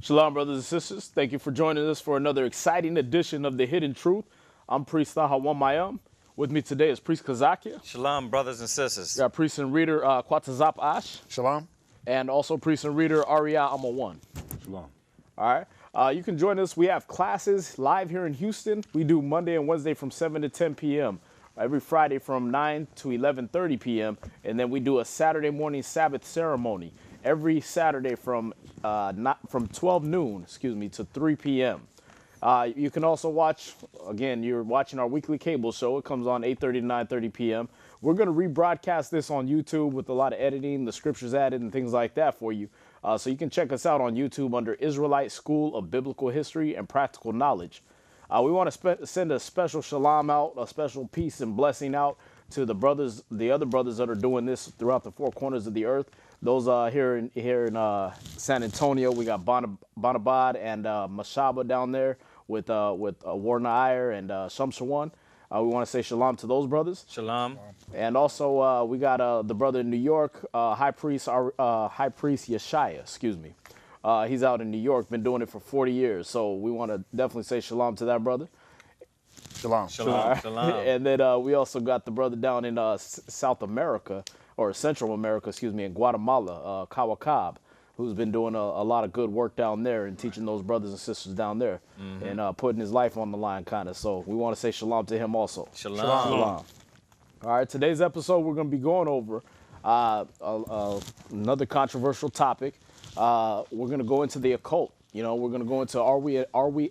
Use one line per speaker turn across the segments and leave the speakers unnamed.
Shalom, brothers and sisters. Thank you for joining us for another exciting edition of The Hidden Truth. I'm Priest Tahawamayam. With me today is Priest Kazakia.
Shalom, brothers and sisters.
We got Priest and Reader Kwatazap Ash.
Shalom.
And also Priest and Reader Aria Amawan.
Shalom.
All right. You can join us. We have classes live here in Houston. We do Monday and Wednesday from 7 to 10 p.m. Every Friday from 9 to 11:30 p.m. And then we do a Saturday morning Sabbath ceremony every Saturday from 12 noon, to 3 p.m. You can also watch, again, you're watching our weekly cable show. It comes on 8:30 to 9:30 p.m. We're going to rebroadcast this on YouTube with a lot of editing, the scriptures added, and things like that for you. So you can check us out on YouTube under Israelite School of Biblical History and Practical Knowledge. We want to send a special shalom out, a special peace and blessing out to the brothers, the other brothers that are doing this throughout the four corners of the earth. Those here in San Antonio, we got Bonabad and Mashaba down there with Warna Iyer and Shamshawan. We want to say shalom to those brothers.
Shalom.
And also we got the brother in New York, High Priest Yeshaya, he's out in New York, been doing it for 40 years. So we want to definitely say shalom to that brother.
Shalom.
Shalom.
Right.
Shalom.
And then we also got the brother down in South America, or Central America, in Guatemala, Kawakab, who's been doing a lot of good work down there and teaching those brothers and sisters down there and putting his life on the line, kind of. So we want to say shalom to him also.
Shalom.
Shalom. All right, today's episode, we're going to be going over another controversial topic. We're going to go into the occult. You know, we're going to go into, are we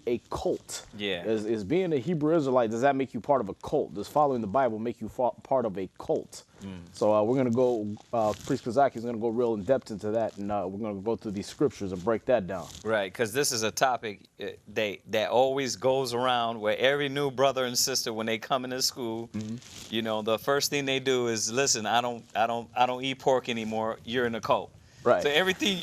a cult?
Yeah.
Is being a Hebrew Israelite, does that make you part of a cult? Does following the Bible make you part of a cult? So we're going to go, Priest Kazaki is going to go real in depth into that, and we're going to go through these scriptures and break that down.
Right, because this is a topic that always goes around where every new brother and sister, when they come into school, you know, the first thing they do is, listen, I don't eat pork anymore. You're in a cult.
Right.
So everything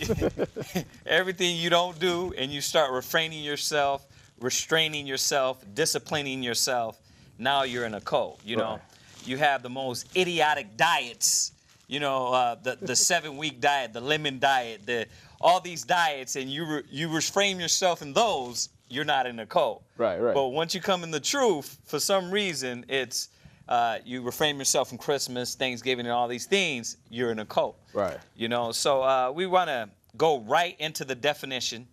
you don't do, and you start refraining yourself, restraining yourself, disciplining yourself, now you're in a cult. You know, you have the most idiotic diets. You know, the 7-week diet, the lemon diet, all these diets, and you refrain yourself in those. You're not in a cult.
Right.
But once you come in the truth, for some reason, it's you refrain yourself from Christmas, Thanksgiving, and all these things, you're in a cult.
Right.
You know, so we want to go right into the definition,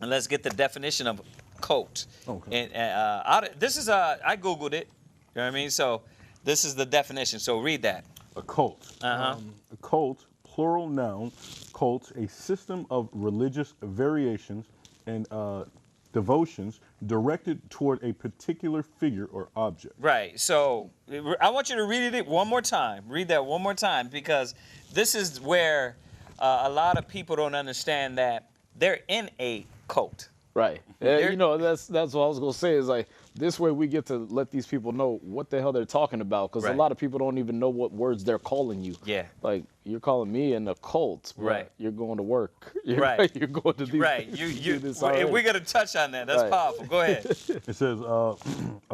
and let's get the definition of cult.
Okay.
And this is I Googled it. You know what I mean? So this is the definition. So read that.
A cult.
Uh-huh.
A cult, plural noun, cult, a system of religious variations and devotions directed toward a particular figure or object.
Right. So I want you to read it one more time. Read that one more time, because this is where a lot of people don't understand that they're in a cult.
Right. You know, that's what I was going to say is like, this way we get to let these people know what the hell they're talking about, because a lot of people don't even know what words they're calling you.
Yeah.
Like, you're calling me in a cult.
Right.
You're going to work. You're going to these.
Right. We're going to touch on that. That's powerful. Go ahead.
It says a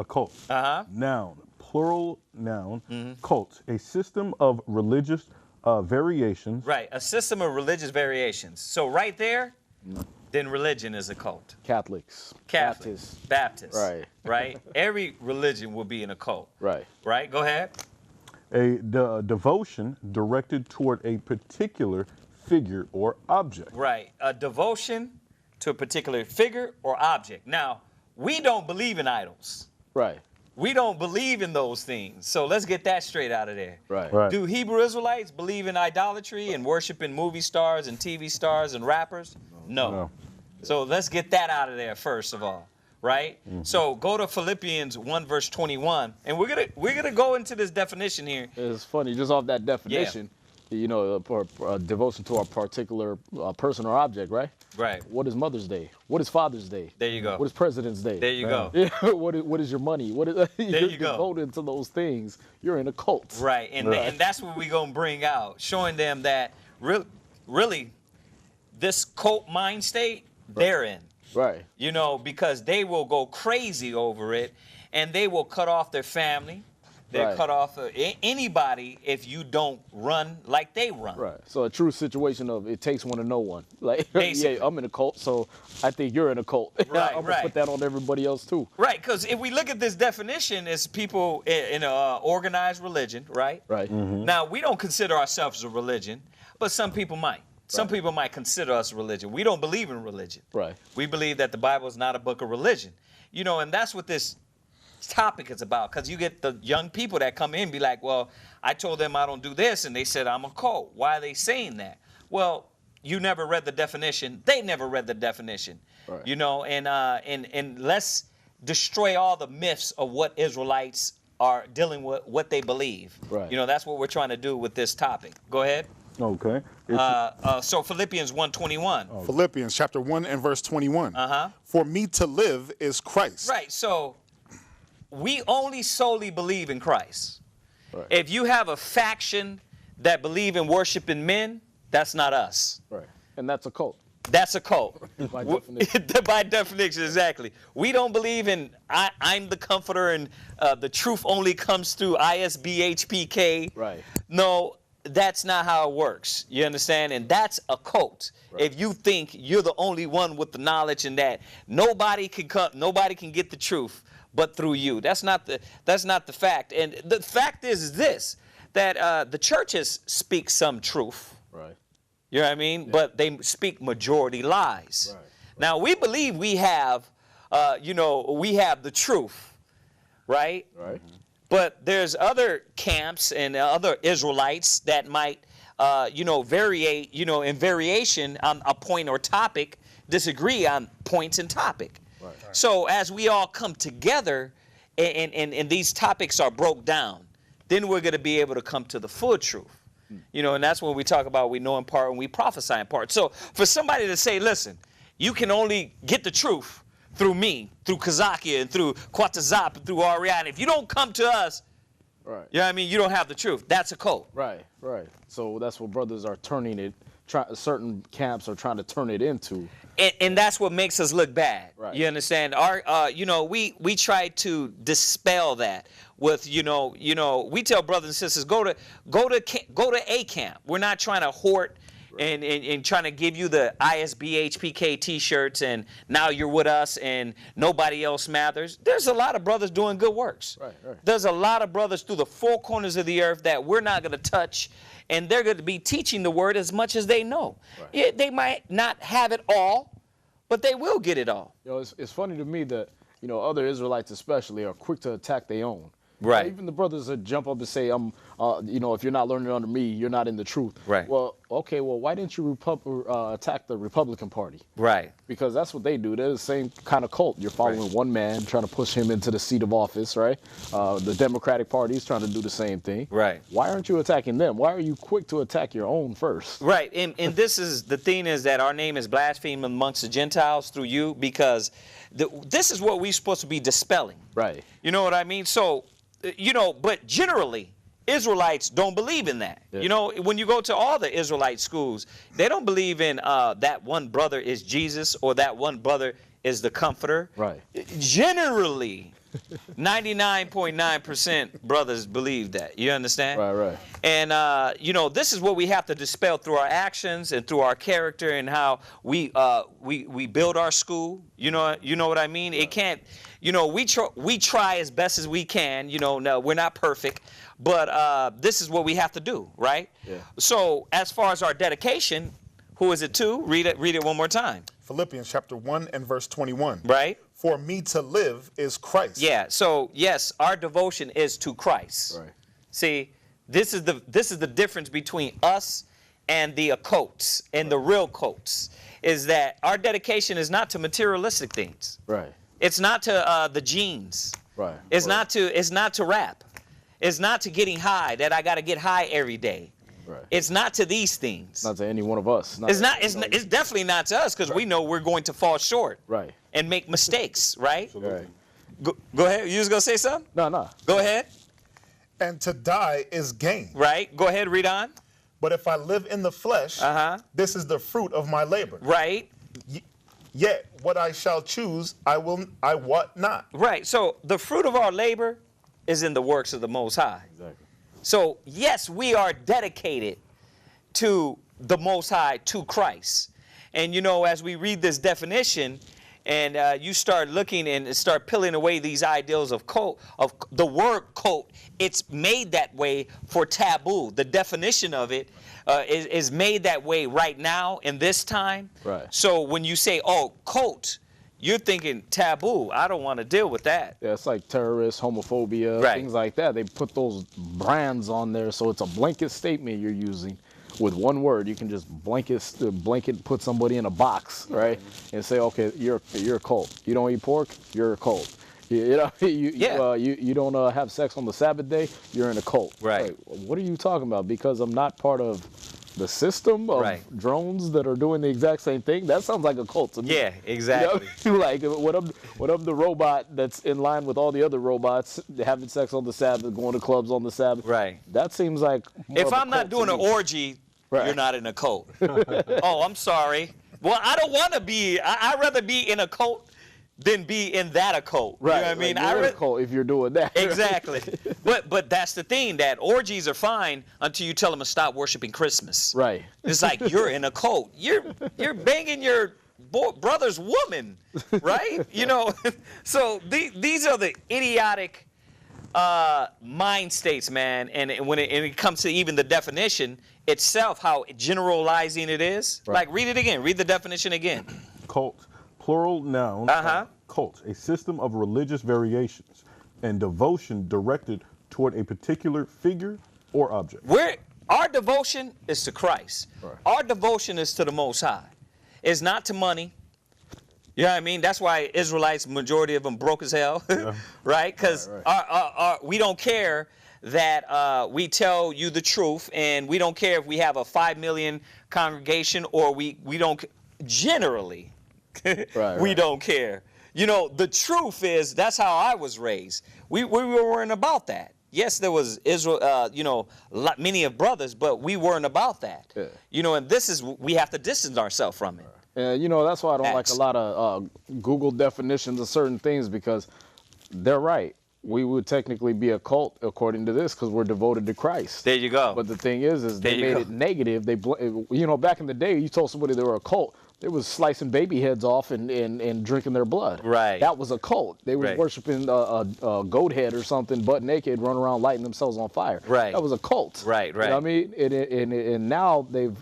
cult.
Uh-huh.
Noun, plural noun, cult, a system of religious variations.
Right. A system of religious variations. So right there, then religion is a cult.
Catholics.
Baptists.
Right.
Right? Every religion will be in a cult.
Right.
Right? Go ahead.
A devotion directed toward a particular figure or object.
Right. A devotion to a particular figure or object. Now, we don't believe in idols.
Right.
We don't believe in those things. So let's get that straight out of there.
Right.
Do Hebrew Israelites believe in idolatry and worshiping movie stars and TV stars and rappers? No. So let's get that out of there first of all, right? So go to Philippians 1 verse 21, and we're gonna go into this definition here.
It's funny, just off that definition, you know, devotion to a particular person or object, right?
Right.
What is Mother's Day? What is Father's Day?
There you go.
What is President's Day?
There you go.
Yeah. What is your money? What is
There you go.
devoted to those things? You're in a cult.
Right, and that's what we're gonna bring out, showing them that really this cult mind state they're in.
Right.
You know, because they will go crazy over it, and they will cut off their family. They're
Right.
cut off of anybody if you don't run like they run.
Right. So a true situation of it takes one to know one. Like, yeah,
Basically.
I'm in a cult, so I think you're in a cult.
Right,
I'm gonna
right.
put that on everybody else too.
Right, because if we look at this definition, it's people in a organized religion, right?
Right.
Now, we don't consider ourselves a religion, but some people might. Some
Right.
people might consider us a religion. We don't believe in religion.
Right.
We believe that the Bible is not a book of religion. You know, and that's what this topic is about, because you get the young people that come in and be like, well, I told them I don't do this, and they said I'm a cult. Why are they saying that? Well, you never read the definition. They never read the definition.
Right.
You know, and let's destroy all the myths of what Israelites are dealing with, what they believe.
Right.
You know, that's what we're trying to do with this topic. Go ahead.
Okay.
So Philippians 1:21.
Philippians chapter 1 and verse 21. For me to live is Christ.
Right. So we only solely believe in Christ.
Right.
If you have a faction that believe in worshiping men, that's not us.
Right. And that's a cult.
That's a cult.
By definition.
By definition, exactly. We don't believe in I'm the comforter and the truth only comes through ISBHPK.
Right.
No, that's not how it works. You understand? And that's a cult.
Right.
If you think you're the only one with the knowledge and that nobody can get the truth but through you. That's not the fact. And the fact is this, that the churches speak some truth.
Right.
You know what I mean? Yeah. But they speak majority lies.
Right.
Now, we believe we have, we have the truth, right?
Right.
But there's other camps and other Israelites that might, variate, in variation on a point or topic, disagree on points and topic.
Right.
So as we all come together and these topics are broke down, then we're going to be able to come to the full truth. You know, and that's when we talk about we know in part and we prophesy in part. So for somebody to say, listen, you can only get the truth through me, through Kazakia and through Quatazap and through Ariana. If you don't come to us,
Right.
you know what I mean, you don't have the truth. That's a cult.
Right. Right. So that's what brothers are turning it. Certain camps are trying to turn it into.
And that's what makes us look bad.
Right.
You understand? We try to dispel that with, we tell brothers and sisters, go to a camp. We're not trying to hoard and trying to give you the ISBHPK t-shirts and now you're with us and nobody else matters. There's a lot of brothers doing good works.
Right, right.
There's a lot of brothers through the four corners of the earth that we're not going to touch, and they're going to be teaching the word as much as they know.
Right.
Yeah, they might not have it all, but they will get it all.
It's funny to me that, other Israelites especially are quick to attack their own.
Right.
Even the brothers that jump up and say, if you're not learning under me, you're not in the truth.
Right.
Well, okay, why didn't you attack the Republican Party?
Right.
Because that's what they do. They're the same kind of cult. You're following one man, trying to push him into the seat of office, right? The Democratic Party is trying to do the same thing.
Right.
Why aren't you attacking them? Why are you quick to attack your own first?
Right. And this is the thing, is that our name is blasphemed amongst the Gentiles through you, because this is what we're supposed to be dispelling.
Right.
You know what I mean? So, but generally, Israelites don't believe in that.
Yeah.
When you go to all the Israelite schools, they don't believe in that one brother is Jesus or that one brother is the comforter.
Right.
Generally, 99.9% brothers believe that. You understand?
Right, right.
And, this is what we have to dispel through our actions and through our character and how we build our school. You know what I mean? It can't, we try as best as we can. No, we're not perfect. But this is what we have to do, right?
Yeah.
So as far as our dedication, who is it to? Read it one more time.
Philippians chapter 1 and verse 21.
Right?
For me to live is Christ.
Yeah. So yes, our devotion is to Christ.
Right.
See, this is the difference between us and the occults and the real cults, is that our dedication is not to materialistic things.
Right.
It's not to the genes.
Right.
It's not to rap. It's not to getting high, that I got to get high every day.
Right.
It's not to these things.
Not to any one of us.
It's definitely not to us, because we know we're going to fall short.
Right.
And make mistakes, right?
Right.
Go ahead. You was going to say something?
No.
Go ahead.
And to die is gain.
Right. Go ahead. Read on.
But if I live in the flesh, this is the fruit of my labor.
Right.
Yet what I shall choose, I wot not.
Right. So the fruit of our labor is in the works of the Most High.
Exactly.
So, yes, we are dedicated to the Most High, to Christ. And, you know, as we read this definition and you start looking and start peeling away these ideals of cult, of the word cult, it's made that way for taboo. The definition of it is made that way right now in this time.
Right.
So when you say, oh, cult, you're thinking taboo. I don't want to deal with that.
Yeah, it's like terrorists, homophobia,
Right.
things like that. They put those brands on there, so it's a blanket statement you're using with one word. You can just blanket put somebody in a box, right, and say, okay, you're a cult. You don't eat pork, you're a cult. You know, you don't have sex on the Sabbath day, you're in a cult.
Right.
Like, what are you talking about? Because I'm not part of the system of
Right.
drones that are doing the exact same thing. That sounds like a cult to me.
Yeah, exactly.
You know, like what of the robot that's in line with all the other robots having sex on the Sabbath, going to clubs on the Sabbath.
Right.
That seems like more
If
of a
I'm not
cult
doing
to
an
me.
orgy,
Right.
you're not in a cult. Oh, I'm sorry. Well, I don't want to be. I'd rather be in a cult than be in that occult.
Right.
You know what I mean?
Like, you're in a cult if you're doing that.
Exactly. But that's the thing, that orgies are fine until you tell them to stop worshiping Christmas.
Right.
It's like you're in a cult. You're banging your brother's woman, right? You know. So these are the idiotic mind states, man. And when it comes to even the definition itself, how generalizing it is.
Right.
Like, read it again. Read the definition again.
Cult, plural noun. Cult, a system of religious variations and devotion directed toward a particular figure or object.
Our devotion is to Christ.
Right.
Our devotion is to the Most High. It's not to money. You know what I mean? That's why Israelites, majority of them broke as hell, right? Because we don't care that we tell you the truth, and we don't care if we have a 5 million congregation or we don't, generally, we don't care. You know, the truth is, that's how I was raised. We weren't about that. Yes, there was Israel, you know, many of brothers, but we weren't about that.
Yeah.
You know, and we have to distance ourselves from it.
And, you know, that's why I don't like
Acts.
a lot of Google definitions of certain things, because they're right. We would technically be a cult according to this because we're devoted to Christ.
There you go.
But the thing is
There
they
you
made
go.
it negative. You know, back in the day, you told somebody they were a cult, they was slicing baby heads off and drinking their blood.
Right.
That was a cult. They were
Right.
worshiping a goat head or something, butt naked, running around lighting themselves on fire.
Right.
That was a cult.
Right,
You know what I mean? And now they've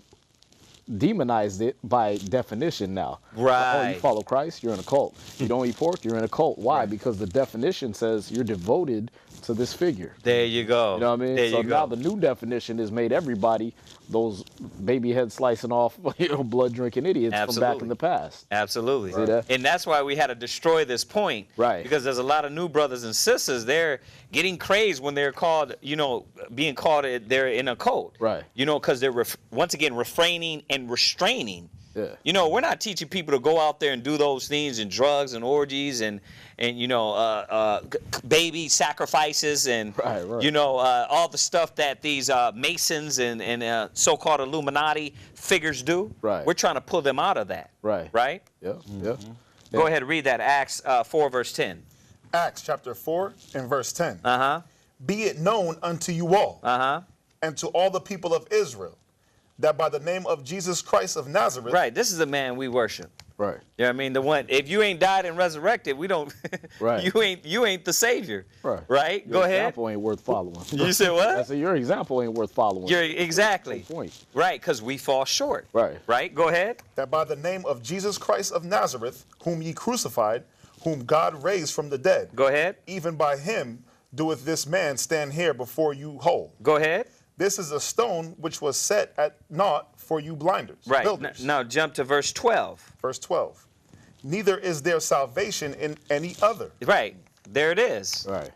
demonized it by definition now. Oh,
Right.
you follow Christ, you're in a cult. You don't eat pork, you're in a cult. Why? Because the definition says you're devoted to this figure.
There you go.
You know what I mean?
There
So
you
now
go.
the new definition has made everybody those baby head slicing off, blood drinking idiots from back
Absolutely.
in the past.
Absolutely.
See that?
And that's why we had to destroy this point.
Right.
Because there's a lot of new brothers and sisters, they're getting crazed when they're called, you know, being called, they're in a cult.
Right.
You know, because they're, once again, refraining and restraining.
Yeah.
You know, we're not teaching people to go out there and do those things and drugs and orgies and you know, baby sacrifices and,
Right.
you know, all the stuff that these Masons and so-called Illuminati figures do.
Right.
We're trying to pull them out of that.
Right.
Right?
Yeah. Yeah.
Go ahead and read that, Acts 4, verse 10.
Acts chapter 4 and verse 10.
Uh-huh.
Be it known unto you all
Uh-huh.
and to all the people of Israel that by the name of Jesus Christ of Nazareth,
Right. This is the man we worship.
Right.
You know what I mean? The one, if you ain't died and resurrected, we don't,
Right.
you ain't the Savior.
Right.
Right?
Your
Go ahead.
example ain't worth following.
You said what?
I said your example ain't worth following.
You're exactly.
Good point.
Right, because we fall short.
Right.
Right? Go ahead.
that by the name of Jesus Christ of Nazareth, whom ye crucified, whom God raised from the dead,
Go ahead.
even by him doeth this man stand here before you whole.
Go ahead.
This is a stone which was set at naught for you blinders,
Right.
builders.
Now jump to verse 12.
Verse 12. Neither is there salvation in any other.
Right. There it is.
Right.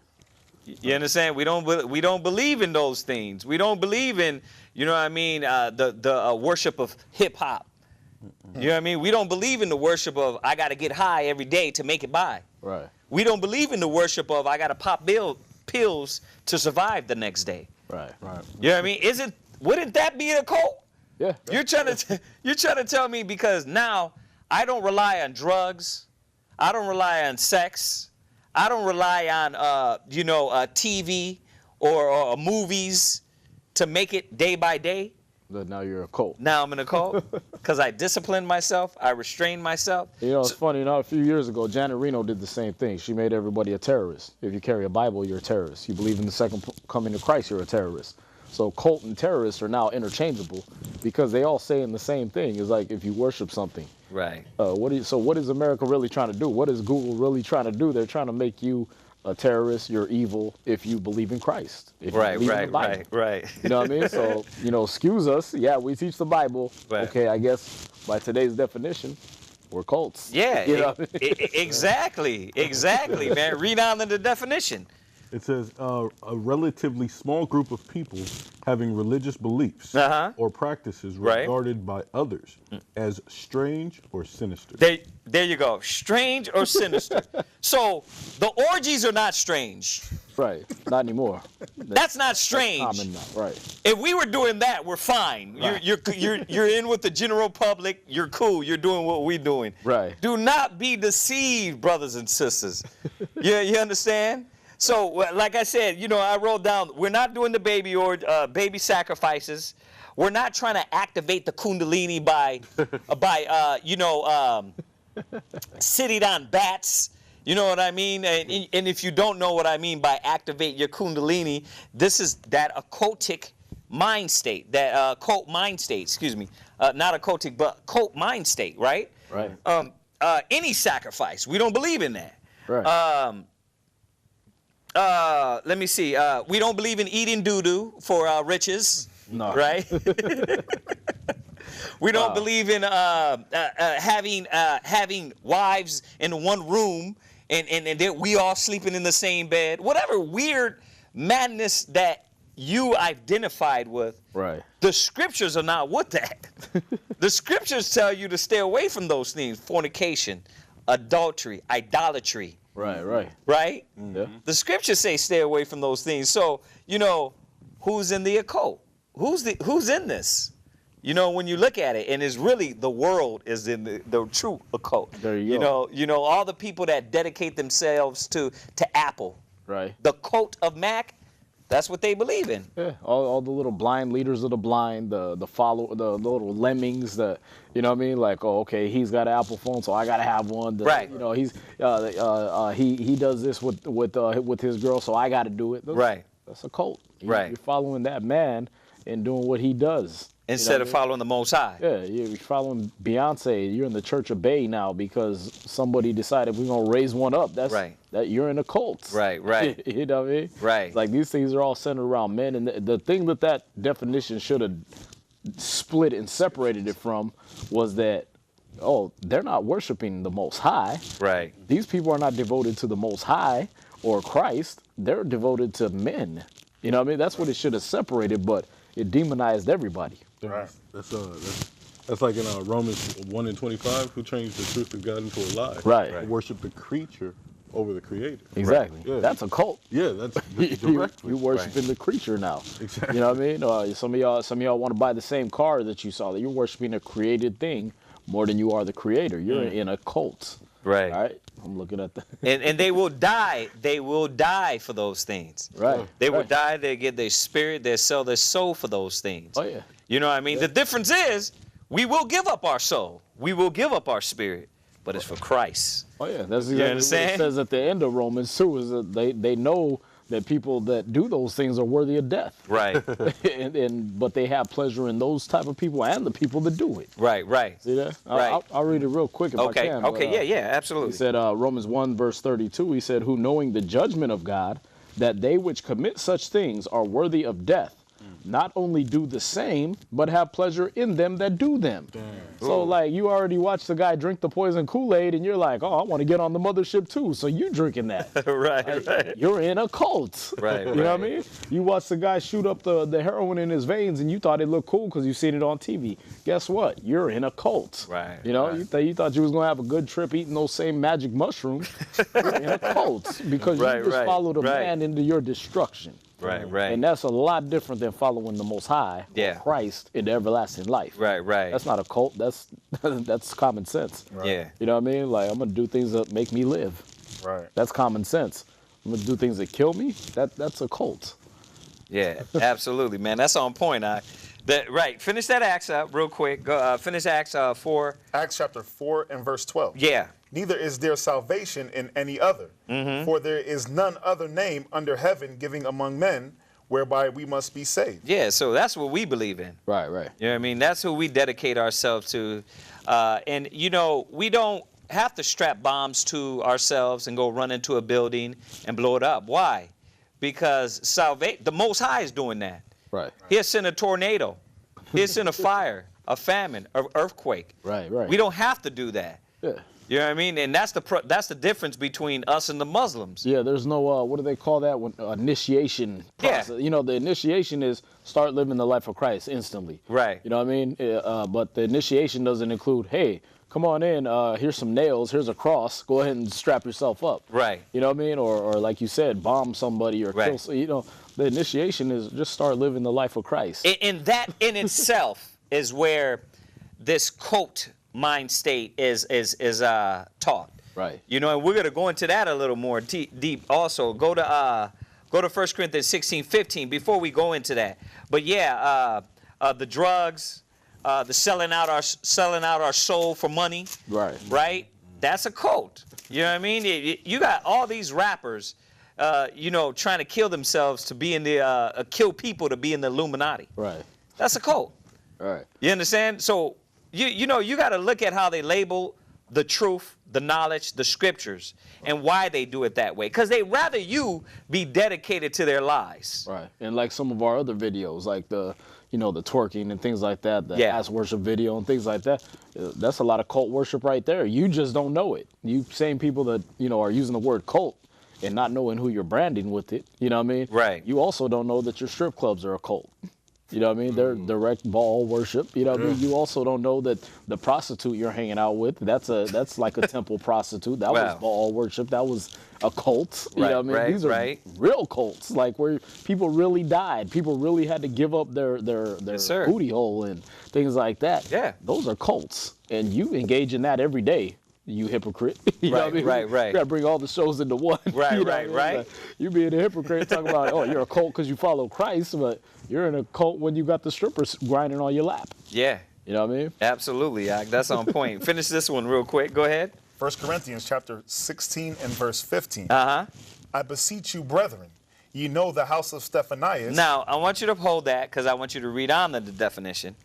You understand? We don't believe in those things. We don't believe in, you know what I mean, the worship of hip hop. You know what I mean? We don't believe in the worship of I got to get high every day to make it by.
Right.
We don't believe in the worship of I got to pop pills to survive the next day.
Right.
Right.
You know what I mean? Wouldn't that be a cult?
Yeah.
You're trying to tell me because now I don't rely on drugs, I don't rely on sex, I don't rely on TV or movies to make it day by day.
But now you're a cult.
Now I'm in a cult because I discipline myself. I restrain myself.
You know, it's funny. You know, a few years ago, Janet Reno did the same thing. She made everybody a terrorist. If you carry a Bible, you're a terrorist. You believe in the second coming of Christ, you're a terrorist. So cult and terrorists are now interchangeable because they all saying the same thing. It's like if you worship something.
Right.
So what is America really trying to do? What is Google really trying to do? They're trying to make you a terrorist. You're evil if you believe in Christ. If you believe in the Bible.
Right.
You know what I mean? So, excuse us. Yeah, we teach the Bible.
Right.
Okay, I guess by today's definition, we're cults.
Yeah,
You know what I mean?
exactly, man. Read on the definition.
It says a relatively small group of people having religious beliefs or practices regarded by others as strange or sinister.
There you go. Strange or sinister. So the orgies are not strange.
Right. Not anymore.
That's not strange.
That's common now. Right.
If we were doing that, we're fine.
Right.
You're in with the general public. You're cool. You're doing what we're doing.
Right.
Do not be deceived, brothers and sisters. You understand? So, like I said, I wrote down, we're not doing the baby sacrifices. We're not trying to activate the kundalini by sitting on bats. You know what I mean? And if you don't know what I mean by activate your kundalini, this is that occultic mind state, that cult mind state, excuse me. Not occultic, but cult mind state, right?
Right.
Any sacrifice, we don't believe in that.
Right.
Let me see. We don't believe in eating doo-doo for riches.
No.
Right? We don't believe in having wives in one room and that we all sleeping in the same bed. Whatever weird madness that you identified with.
Right.
The scriptures are not with that. The scriptures tell you to stay away from those things: fornication, adultery, idolatry.
Right. Right.
Right?
Yeah.
The scriptures say stay away from those things. So, who's in the occult? Who's in this? When you look at it, and it's really the world is in the true occult.
There you go.
All the people that dedicate themselves to Apple.
Right.
The cult of Mac, that's what they believe in.
Yeah, all the little blind leaders of the blind, the little lemmings, you know what I mean? Like, oh, okay, he's got an Apple phone, so I gotta have one.
Right.
He's he does this with his girl, so I gotta do it.
Right.
That's a cult.
Right.
You're following that man and doing what he does.
Instead of following the Most High.
Yeah, you're following Beyonce. You're in the Church of Bay now because somebody decided we're gonna raise one up. That's
right.
That you're in a cult.
Right.
You know what I mean?
Right.
Like these things are all centered around men, and the thing that definition should have split and separated it from was that, they're not worshiping the Most High.
Right.
These people are not devoted to the Most High or Christ. They're devoted to men. You know what I mean? That's what it should have separated, but it demonized everybody.
Right.
That's like in Romans 1:25, who changed the truth of God into a lie.
Right.
Worship the creature over the creator.
Exactly.
Right. Yeah.
That's a cult.
Yeah, that's
You
directly.
worshiping the creature now.
Exactly.
You know what I mean? Some of y'all want to buy the same car that you saw. That you're worshiping a created thing more than you are the creator. You're in a cult.
Right.
All right. I'm looking at the.
And they will die. They will die for those things.
Right.
They will die. They get their spirit. They sell their soul for those things.
Oh yeah.
You know what I mean? Yeah. The difference is we will give up our soul. We will give up our spirit, but it's for Christ.
Oh yeah. That's exactly what it says at the end of Romans 2. Is that they know that people that do those things are worthy of death.
Right.
but they have pleasure in those type of people and the people that do it.
Right.
See that?
Right.
I'll read it real quick if I can.
Okay. Yeah. Absolutely.
He said, Romans 1 verse 32. He said, "Who knowing the judgment of God, that they which commit such things are worthy of death, not only do the same, but have pleasure in them that do them." Damn. So, like, you already watched the guy drink the poison Kool-Aid, and you're like, oh, I want to get on the mothership too. So you drinking that.
Right.
You're in a cult.
Right.
You know what I mean? You watched the guy shoot up the heroin in his veins, and you thought it looked cool because you seen it on TV. Guess what? You're in a cult.
Right.
You know,
right.
you thought you was going to have a good trip eating those same magic mushrooms. You're in a cult because you just followed a man into your destruction.
Right.
And that's a lot different than following the Most High, or Christ, into everlasting life.
Right.
That's not a cult. That's common sense.
Right. Yeah.
You know what I mean? Like, I'm gonna do things that make me live.
Right.
That's common sense. I'm gonna do things that kill me. That's a cult.
Yeah, absolutely, man. That's on point. Right. Finish that Acts up real quick. Go, finish Acts 4.
Acts chapter 4 and verse 12.
Yeah.
Neither is there salvation in any other, for there is none other name under heaven given among men whereby we must be saved.
Yeah, so that's what we believe in.
Right.
You know what I mean? That's who we dedicate ourselves to. And, you know, we don't have to strap bombs to ourselves and go run into a building and blow it up. Why? Because the Most High is doing that.
Right.
He'll send a tornado. He'll send a fire, a famine, an earthquake.
Right.
We don't have to do that.
Yeah.
You know what I mean? And that's the difference between us and the Muslims.
Yeah, there's no, what do they call that? Initiation process.
Yeah.
You know, the initiation is start living the life of Christ instantly.
Right.
You know what I mean? But the initiation doesn't include, hey, come on in, here's some nails, here's a cross, go ahead and strap yourself up.
Right.
You know what I mean? Or like you said, bomb somebody or
Right.
kill, you know, the initiation is just start living the life of Christ.
And that in itself is where this cult mind state is taught.
Right.
You know, and we're going to go into that a little more deep also. Go to 1 Corinthians 16:15 before we go into that. But yeah, the drugs, the selling out our soul for money.
Right.
Right? That's a cult. You know what I mean? You got all these rappers, you know, trying to kill themselves to be in the kill people to be in the Illuminati.
Right.
That's a cult.
Right.
You understand? So you know, you got to look at how they label the truth, the knowledge, the scriptures, and why they do it that way. Because they rather you be dedicated to their lies.
Right. And like some of our other videos, like the twerking and things like that, the
Yeah.
ass worship video and things like that, that's a lot of cult worship right there. You just don't know it. You same people that, are using the word cult and not knowing who you're branding with it, you know what I mean?
Right.
You also don't know that your strip clubs are a cult. You know what I mean? They're direct ball worship. You know what I mean? You also don't know that the prostitute you're hanging out with, that's like a temple prostitute. That was
Wow.
ball worship. That was a cult. You
Right,
know what I mean?
right,
These are
right.
real cults, like where people really died. People really had to give up their
Yes, sir.
booty hole and things like that.
Yeah.
Those are cults. And you engage in that every day. You hypocrite. You know what I mean?
Right.
You gotta bring all the shows into one.
Right,
You know
right,
what I mean?
right.
Like, you being a hypocrite talking about, oh, you're a cult because you follow Christ, but you're in a cult when you got the strippers grinding on your lap.
Yeah,
You know what I mean?
absolutely. That's on point. Finish this one real quick. Go ahead.
1 Corinthians chapter 16 and verse 15.
Uh-huh.
I beseech you, brethren, ye know the house of Stephanias.
Now, I want you to hold that because I want you to read on the definition.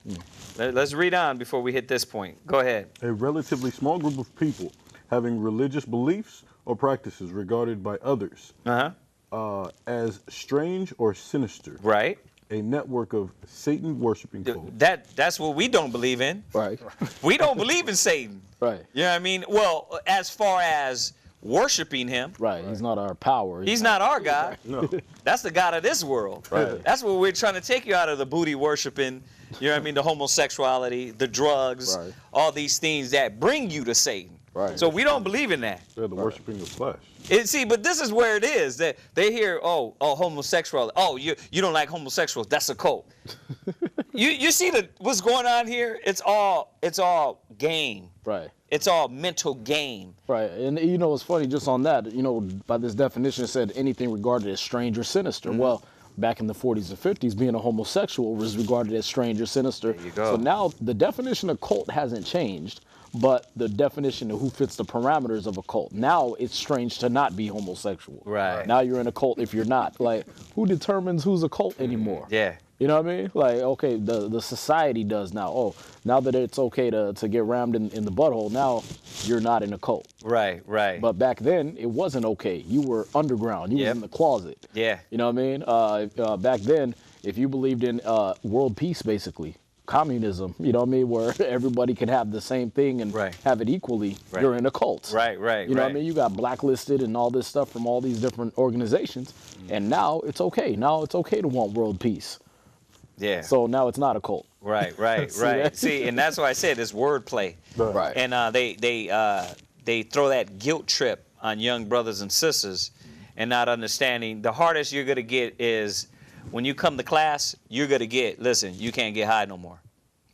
Let's read on before we hit this point. Go ahead.
A relatively small group of people having religious beliefs or practices regarded by others
Uh-huh.
as strange or sinister.
Right.
A network of Satan worshiping cults.
That's what we don't believe in.
Right.
We don't believe in Satan.
Right.
You know what I mean? Well, as far as worshiping him,
Right. He's not our power.
he's not our God.
No.
That's the God of this world.
Right.
That's what we're trying to take you out of the booty worshiping, you know what I mean, the homosexuality, the drugs,
Right.
all these things that bring you to Satan.
Right.
So we don't believe in that.
They're the worshiping of flesh.
See, but this is where it is that they hear, oh, homosexuality. Oh, you don't like homosexuals. That's a cult. you see what's going on here? It's all game.
Right.
It's all mental game.
Right. And it's funny just on that, by this definition it said anything regarded as strange or sinister. Well, back in the 40s and 50s, being a homosexual was regarded as strange or sinister.
There you go.
So now the definition of cult hasn't changed, but the definition of who fits the parameters of a cult. Now it's strange to not be homosexual.
Right.
Now you're in a cult if you're not. Like, who determines who's a cult anymore?
Yeah.
You know what I mean? Like, okay, the society does now. Oh, now that it's okay to get rammed in the butthole, now you're not in a cult.
Right.
But back then, it wasn't okay. You were underground. You was
Yep.
in the closet.
Yeah.
You know what I mean? Back then, if you believed in world peace, basically, communism, you know what I mean, where everybody can have the same thing and
Right.
have it equally,
Right.
you're in a cult.
Right.
You know what I mean? You got blacklisted and all this stuff from all these different organizations. And now it's okay. Now it's okay to want world peace.
Yeah.
So now it's not a cult.
Right.
See that?
See, and that's why I said it's wordplay.
Right.
And they throw that guilt trip on young brothers and sisters and not understanding. The hardest you're gonna get is when you come to class, you're gonna get, listen, you can't get high no more.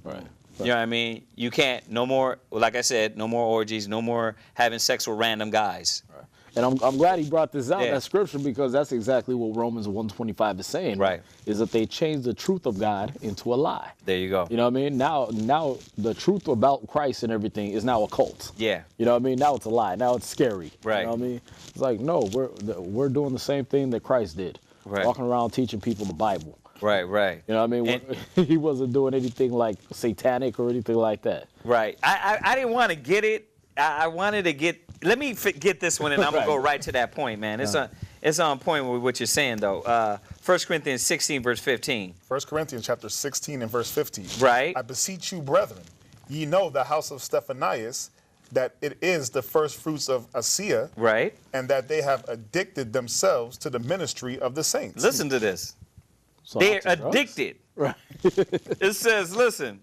Right.
You know what I mean? You can't, no more, like I said, no more orgies, no more having sex with random guys.
Right. And I'm glad he brought this out,
Yeah.
that scripture, because that's exactly what Romans 1:25 is saying.
Right.
Is that they changed the truth of God into a lie.
There you go.
You know what I mean? Now the truth about Christ and everything is now a cult.
Yeah.
You know what I mean? Now it's a lie. Now it's scary.
Right.
You know what I mean? It's like, no, we're doing the same thing that Christ did.
Right.
Walking around teaching people the Bible.
Right, right.
You know what I mean? He wasn't doing anything like satanic or anything like that.
Right. I didn't want to get it. I wanted to get. Let me get this one, and I'm gonna go right to that point, man. It's on point with what you're saying, though. 1 Corinthians 16, verse 15.
1 Corinthians chapter 16 and verse 15.
Right.
I beseech you, brethren, ye know the house of Stephanias, that it is the first fruits of Asia,
Right.
and that they have addicted themselves to the ministry of the saints.
Listen to this.
So
They're
to drugs?
addicted.
Right.
It says, listen,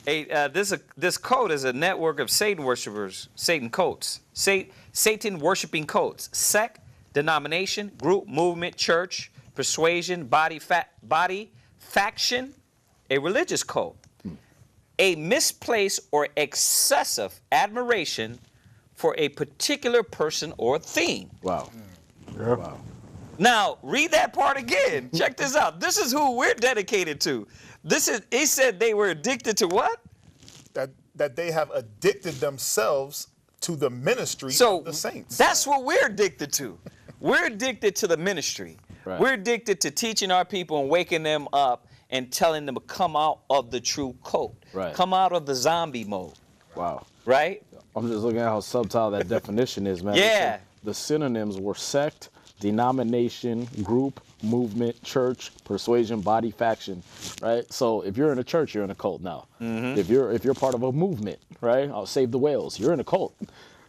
this cult is a network of Satan worshipers, Satan cults, Satan worshiping cults, sect, denomination, group, movement, church, persuasion, body, faction, a religious cult, a misplaced or excessive admiration for a particular person or thing.
Wow.
Yeah.
Wow.
Now, read that part again. Check this out. This is who we're dedicated to. He said they were addicted to what?
That they have addicted themselves to the ministry
So
of the saints.
that's what we're addicted to. We're addicted to the ministry.
Right.
We're addicted to teaching our people and waking them up and telling them to come out of the true cult.
Right.
Come out of the zombie mode.
Wow.
Right?
I'm just looking at how subtle that definition is, man.
Yeah.
The synonyms were sect, denomination, group, movement, church, persuasion, body, faction, right? So if you're in a church, you're in a cult now.
Mm-hmm.
If you're part of a movement, right? I'll save the whales. You're in a cult.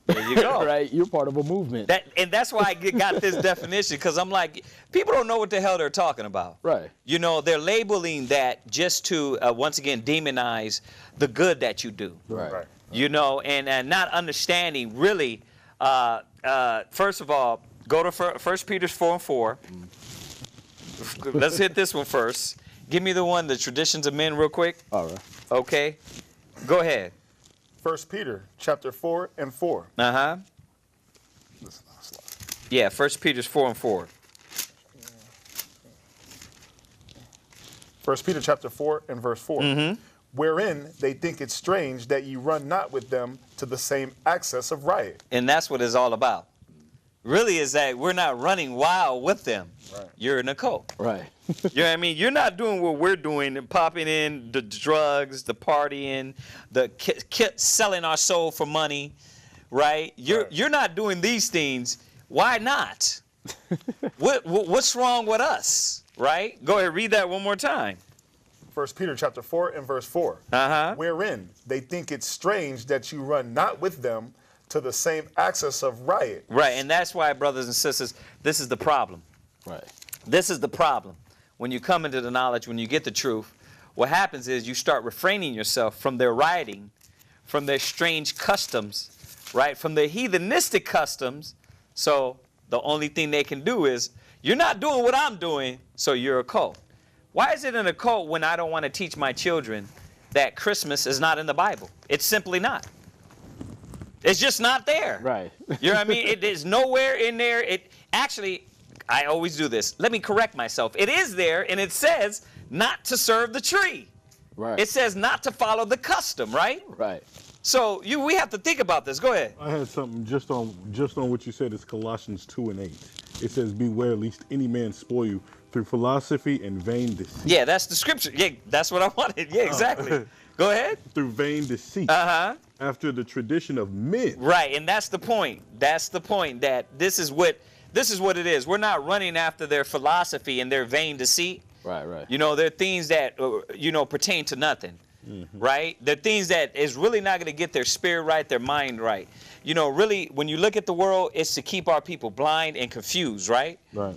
There you go.
Right? You're part of a movement.
And that's why I got this definition, because I'm like, people don't know what the hell they're talking about.
Right.
You know, they're labeling that just to, once again, demonize the good that you do.
Right.
You know, and not understanding really, first of all, go to 1 Peter 4 and 4. Let's hit this one first. Give me the one, the traditions of men, real quick.
All right.
Okay. Go ahead.
1 Peter chapter 4 and 4.
Uh-huh. Yeah, 1 Peter 4 and 4.
1 Peter chapter 4 and verse 4.
Mm-hmm.
Wherein they think it strange that ye run not with them to the same access of riot.
And that's what it's all about. Really is that we're not running wild with them.
Right.
You're in a cult.
Right.
You know what I mean? You're not doing what we're doing and popping in the drugs, the partying, the selling our soul for money, right? You're not doing these things. Why not? What's wrong with us, right? Go ahead, read that one more time.
1 Peter chapter 4 and verse 4.
Uh-huh.
Wherein they think it strange that you run not with them to the same access of riot.
Right, and that's why, brothers and sisters, this is the problem.
Right.
This is the problem. When you come into the knowledge, when you get the truth, what happens is you start refraining yourself from their rioting, from their strange customs, right? From their heathenistic customs. So the only thing they can do is, you're not doing what I'm doing, so you're a cult. Why is it in a cult when I don't want to teach my children that Christmas is not in the Bible? It's simply not. It's just not there.
Right.
You know what I mean? It is nowhere in there. It actually, I always do this. Let me correct myself. It is there, and it says not to serve the tree.
Right.
It says not to follow the custom, right?
Right.
So we have to think about this. Go ahead.
I had something just on what you said. It's Colossians 2 and 8. It says, "Beware lest any man spoil you through philosophy and vain deceit."
Yeah, that's the scripture. Yeah, that's what I wanted. Yeah, exactly. Go ahead.
Through vain deceit.
Uh-huh.
After the tradition of men.
Right, and that's the point. That's the point, that this is what it is. We're not running after their philosophy and their vain deceit.
Right. Right.
You know, they're things that, pertain to nothing, right? They're things that is really not going to get their spirit right, their mind right. You know, really, when you look at the world, it's to keep our people blind and confused, right?
Right.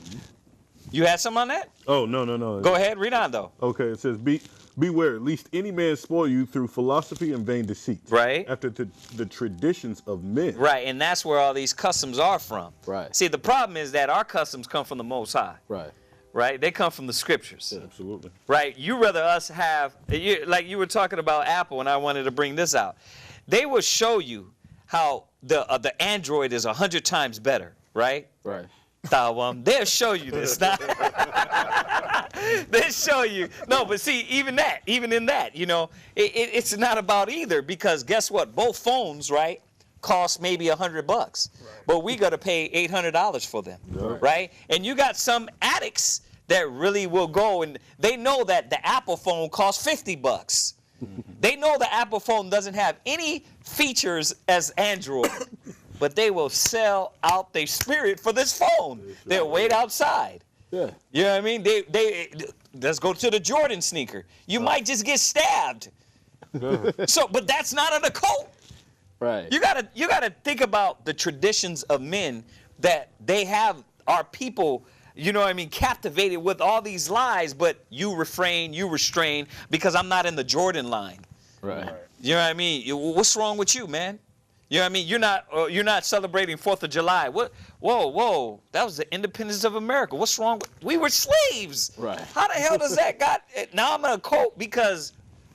You had something on that?
Oh, no.
Go ahead, read on, though.
Okay, it says, beware, lest any man spoil you through philosophy and vain deceit.
Right.
After the traditions of men.
Right, and that's where all these customs are from.
Right.
See, the problem is that our customs come from the Most High.
Right.
Right? They come from the scriptures.
Yeah, absolutely.
Right? You rather us have, like you were talking about Apple, and I wanted to bring this out. They will show you how the Android is 100 times better, right?
Right.
They'll show you this. They'll show you. No, but see, even in that, it's not about either, because guess what? Both phones, right, cost maybe $100, but we got to pay $800 for them, right? And you got some addicts that really will go, and they know that the Apple phone costs $50. They know the Apple phone doesn't have any features as Android. But they will sell out their spirit for this phone. They'll wait outside.
Yeah.
You know what I mean? They let's go to the Jordan sneaker. You might just get stabbed. So, but that's not an occult.
Right.
You gotta think about the traditions of men that they have our people, captivated with all these lies, but you refrain, you restrain, because I'm not in the Jordan line.
Right.
You know what I mean? What's wrong with you, man? You know what I mean? You're not celebrating 4th of July. What? Whoa. That was the independence of America. What's wrong? We were slaves.
Right.
How the hell does that now I'm in a cult because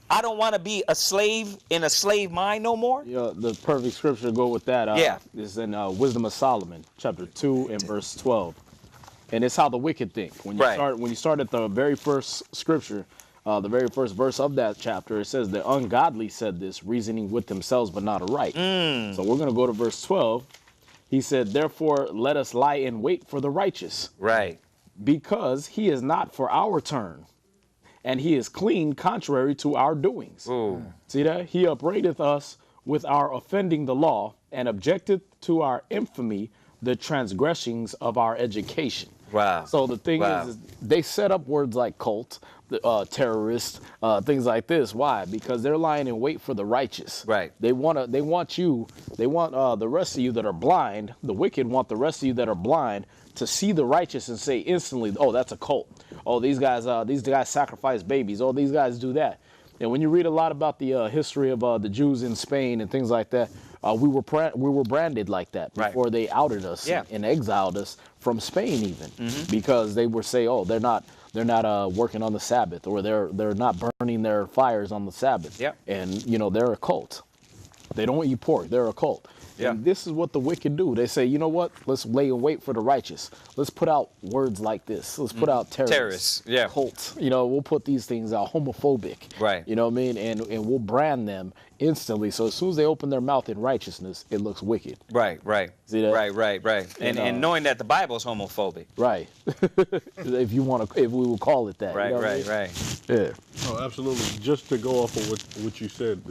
I don't want to be a slave in a slave mind no more?
The perfect scripture to go with that is in Wisdom of Solomon, chapter 2 and verse 12. And it's how the wicked think. When you start at the very first scripture, the very first verse of that chapter, it says the ungodly said this, reasoning with themselves but not aright. So we're going to go to verse 12. He said, therefore, let us lie in wait for the righteous.
Right.
Because he is not for our turn, and he is clean contrary to our doings.
Ooh.
See that? He upbraideth us with our offending the law, and objecteth to our infamy the transgressings of our education.
Wow.
So the thing is they set up words like cult, terrorist, things like this. Why? Because they're lying in wait for the righteous.
Right.
They want the rest of you that are blind. The wicked want the rest of you that are blind to see the righteous and say instantly, "Oh, that's a cult. Oh, these guys sacrifice babies. Oh, these guys do that." And when you read a lot about the history of the Jews in Spain and things like that, we were branded like that before they outed us and exiled us from Spain, even because they would say, "Oh, they're not working on the Sabbath, or they're not burning their fires on the Sabbath."
Yeah.
And they're a cult. They don't eat pork. They're a cult.
Yeah.
And this is what the wicked do. They say, you know what? Let's lay in wait for the righteous. Let's put out words like this. Let's put out terrorists.
Yeah.
Cults. We'll put these things out. Homophobic.
Right.
You know what I mean? And we'll brand them instantly. So as soon as they open their mouth in righteousness, it looks wicked.
Right.
See that?
Right. And knowing that the Bible's homophobic.
Right. if we will call it that.
Right.
Yeah.
Oh, absolutely. Just to go off of what you said,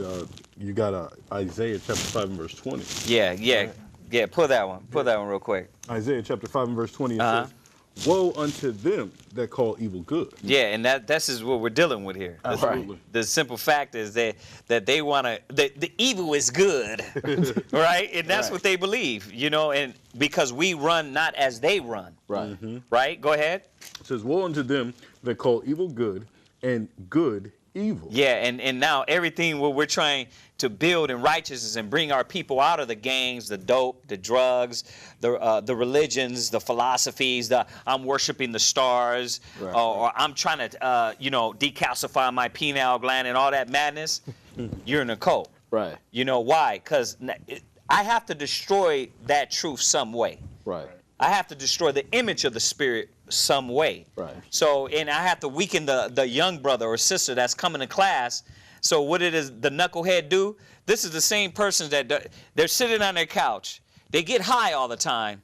you got Isaiah chapter 5 and verse 20.
Yeah. Pull that one. Pull that one real quick.
Isaiah chapter 5 and verse 20, it says, woe unto them that call evil good.
Yeah, and this is what we're dealing with here.
Absolutely.
The simple fact is that they want to, the evil is good, right? And that's what they believe, and because we run not as they run.
Right.
Right? Go ahead.
It says, woe unto them that call evil good and good evil.
Yeah, and now everything what we're trying to build in righteousness and bring our people out of the gangs, the dope, the drugs, the religions, the philosophies, I'm worshiping the stars, or I'm trying to, decalcify my pineal gland and all that madness, you're in a cult.
Right.
You know why? Because I have to destroy that truth some way.
Right.
I have to destroy the image of the spirit some way.
Right.
So, and I have to weaken the young brother or sister that's coming to class. So what it is the knucklehead do? This is the same person that they're sitting on their couch. They get high all the time,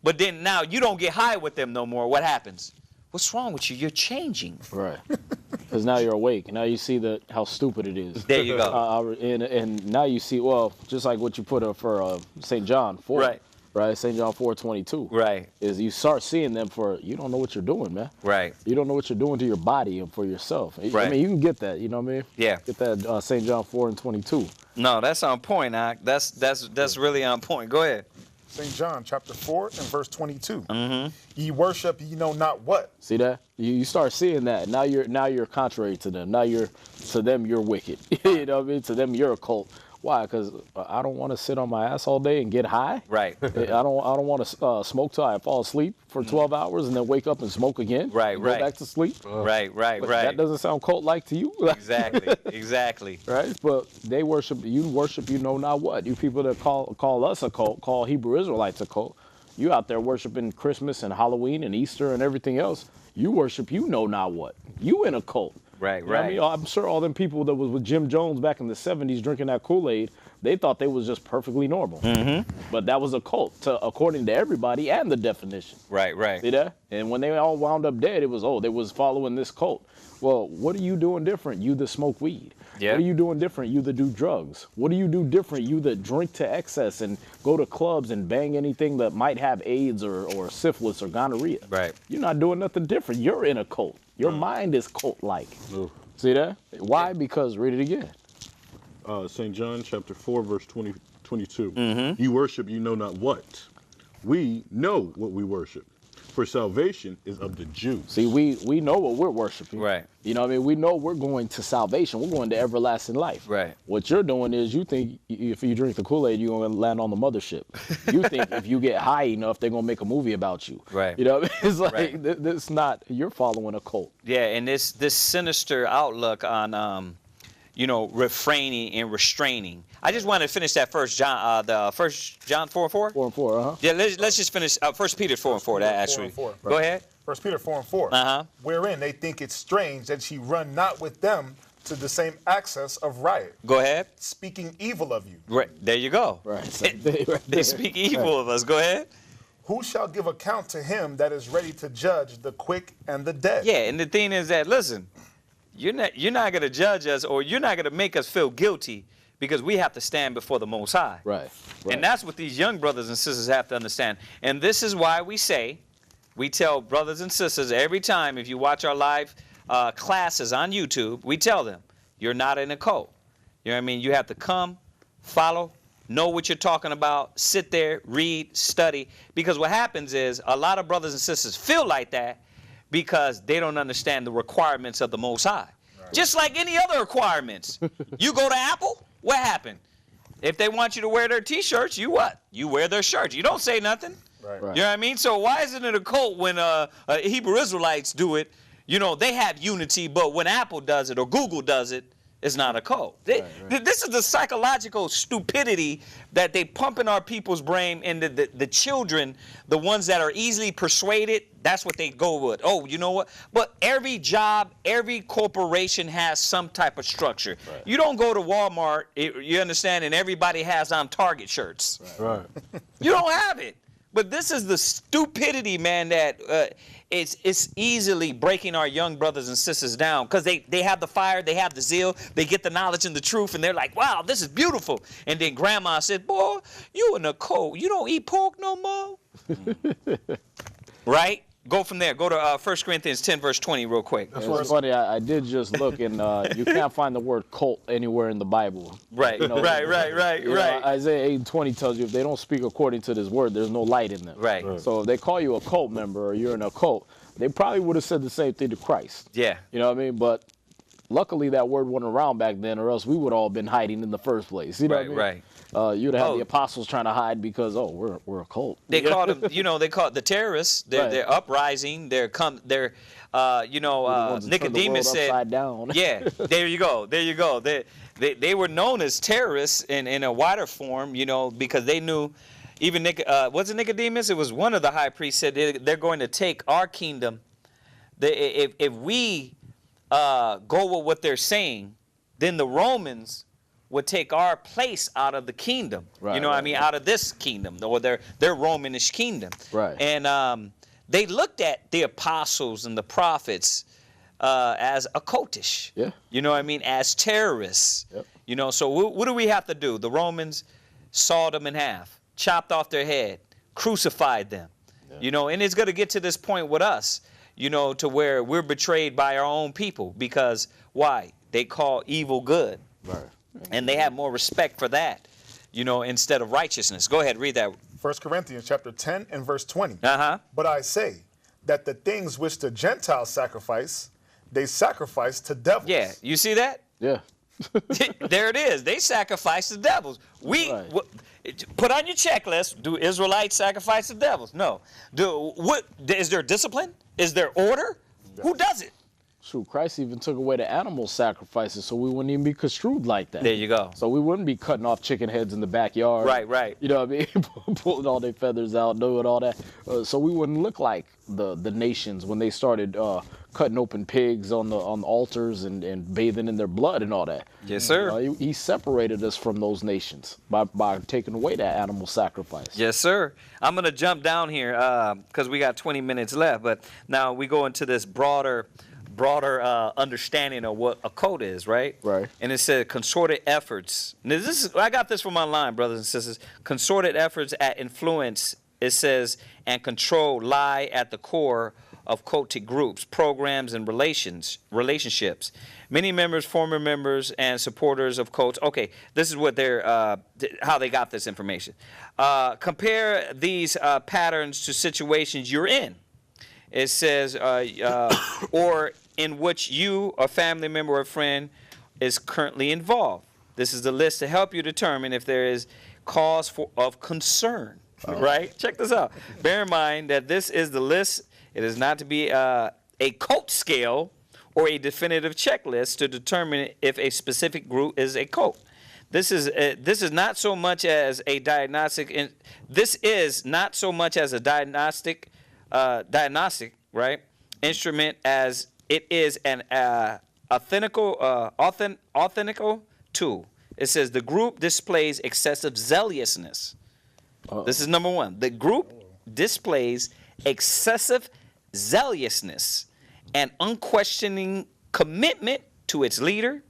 but then now you don't get high with them no more. What happens? What's wrong with you? You're changing.
Right. Because now you're awake. Now you see how stupid it is.
There you go.
And now you see, just like what you put up for St. John 4.
Right.
Right, St. John 4:22.
Right.
Is you start seeing them for, you don't know what you're doing, man.
Right.
You don't know what you're doing to your body and for yourself.
Right.
I mean, you can get that, you know what I mean?
Yeah.
Get that St. John 4:22.
No, that's on point, Doc. That's really on point. Go ahead.
St. John chapter 4 and verse 22. Ye worship ye know not what.
See that? You start seeing that. Now you're contrary to them. Now to them you're wicked. You know what I mean? To them you're a cult. Why? Because I don't want to sit on my ass all day and get high.
Right.
I don't want to smoke till I fall asleep for 12 hours and then wake up and smoke again.
Right.
Go back to sleep.
Right.
That doesn't sound cult-like to you.
Exactly.
Right. But they worship you know not what. You people that call us a cult, call Hebrew Israelites a cult. You out there worshiping Christmas and Halloween and Easter and everything else. You worship you know not what. You in a cult.
Right,
You know what I mean? I'm sure all them people that was with Jim Jones back in the 70s drinking that Kool-Aid, they thought they was just perfectly normal. But that was a cult, according to everybody and the definition.
Right.
See that? And when they all wound up dead, it was, they was following this cult. Well, what are you doing different? You that smoke weed.
Yeah.
What are you doing different? You that do drugs. What do you do different? You that drink to excess and go to clubs and bang anything that might have AIDS or syphilis or gonorrhea.
Right.
You're not doing nothing different. You're in a cult. Your mind is cult-like. See that? Why? Because, read it again.
St. John chapter 4, verse 22. You worship you know not what. We know what we worship. For salvation is of the Jews.
See, we know what we're worshiping.
Right.
You know what I mean? We know we're going to salvation. We're going to everlasting life.
Right.
What you're doing is you think if you drink the Kool-Aid, you're going to land on the mothership. You think if you get high enough, they're going to make a movie about you.
Right.
You know what I mean? It's like,
Right.
It's not, you're following a cult.
Yeah, and this sinister outlook on refraining and restraining. I just wanted to finish that First John 4:4.
4 and 4, uh-huh.
Yeah, let's just finish 1 Peter 4:4. That actually.
4.
Go ahead.
1 Peter 4:4. Wherein they think it strange that ye run not with them to the same access of riot,
Go ahead.
speaking evil of you.
Right there you go.
Right. Same thing right
They
there.
speak evil of us. Go ahead.
Who shall give account to him that is ready to judge the quick and the dead?
Yeah, and the thing is that listen, you're not going to judge us or you're not going to make us feel guilty because we have to stand before the Most High.
Right.
And that's what these young brothers and sisters have to understand. And this is why we tell brothers and sisters every time, if you watch our live classes on YouTube, we tell them, you're not in a cult. You know what I mean? You have to come, follow, know what you're talking about, sit there, read, study. Because what happens is a lot of brothers and sisters feel like that because they don't understand the requirements of the Most High. Right. Just like any other requirements. You go to Apple, what happened? If they want you to wear their T-shirts, you what? You wear their shirts. You don't say nothing.
Right.
Right.
You know what I mean? So why isn't it a cult when Hebrew Israelites do it? You know, they have unity, but when Apple does it or Google does it, it's not a cult. This is the psychological stupidity that they pump in our people's brain, and the children, the ones that are easily persuaded, that's what they go with. Oh, you know what? But every job, every corporation has some type of structure. Right. You don't go to Walmart, you understand, and everybody has on Target shirts.
Right.
You don't have it. But this is the stupidity, man, that it's easily breaking our young brothers and sisters down because they have the fire, they have the zeal, they get the knowledge and the truth, and they're like, wow, this is beautiful. And then grandma said, boy, you in a cult. You don't eat pork no more. Right? Go from there. Go to 1 Corinthians 10, verse 20 real quick.
It's funny, I did just look, and you can't find the word cult anywhere in the Bible.
Right,
You know,
right.
Isaiah 8:20 tells you if they don't speak according to this word, there's no light in them.
Right.
So if they call you a cult member or you're in a cult, they probably would have said the same thing to Christ.
Yeah.
You know what I mean? But luckily that word wasn't around back then, or else we would all been hiding in the first place. You know what I mean?
Right.
You'd have the apostles trying to hide because we're a cult.
They call them, they call it the terrorists. They're uprising. Nicodemus said,
upside down.
Yeah, there you go. They were known as terrorists in a wider form, because they knew. Even was it Nicodemus? It was one of the high priests said they're going to take our kingdom. If we go with what they're saying, then the Romans would take our place out of the kingdom. Right, out of this kingdom, or their Romanish kingdom.
Right.
And they looked at the apostles and the prophets as occultish. Yeah. As terrorists. Yep. So what do we have to do? The Romans sawed them in half, chopped off their head, crucified them. Yeah. And it's going to get to this point with us, to where we're betrayed by our own people because why? They call evil good. Right. And they have more respect for that, instead of righteousness. Go ahead, read that.
1 Corinthians chapter 10 and verse 20.
Uh-huh.
But I say that the things which the Gentiles sacrifice, they sacrifice to devils.
Yeah, you see that?
Yeah.
There it is. They sacrifice to devils. Put on your checklist, do Israelites sacrifice to devils? No. Is there discipline? Is there order? Yeah. Who does it?
Shoot, Christ even took away the animal sacrifices, so we wouldn't even be construed like that.
There you go.
So we wouldn't be cutting off chicken heads in the backyard.
Right.
You know what I mean? Pulling all their feathers out, doing all that. So we wouldn't look like the nations when they started cutting open pigs on the altars and bathing in their blood and all that.
Yes, sir.
He separated us from those nations by taking away that animal sacrifice.
Yes, sir. I'm going to jump down here because we got 20 minutes left. But now we go into this broader understanding of what a cult is, right?
Right.
And it said concerted efforts. Now I got this from online, brothers and sisters. Concerted efforts at influence, it says, and control lie at the core of cultic groups, programs, and relationships. Many members, former members, and supporters of cults. Okay, this is what they're how they got this information. Compare these patterns to situations you're in. It says, or in which you, a family member or friend, is currently involved. This is the list to help you determine if there is cause of concern. Right? Check this out. Bear in mind that this is the list. It is not to be a cult scale or a definitive checklist to determine if a specific group is a cult. This is not so much as a diagnostic. This is not so much as a diagnostic, right, instrument as it is an authentical tool. It says the group displays excessive zealousness. This is number one. The group displays excessive zealousness and unquestioning commitment to its leader,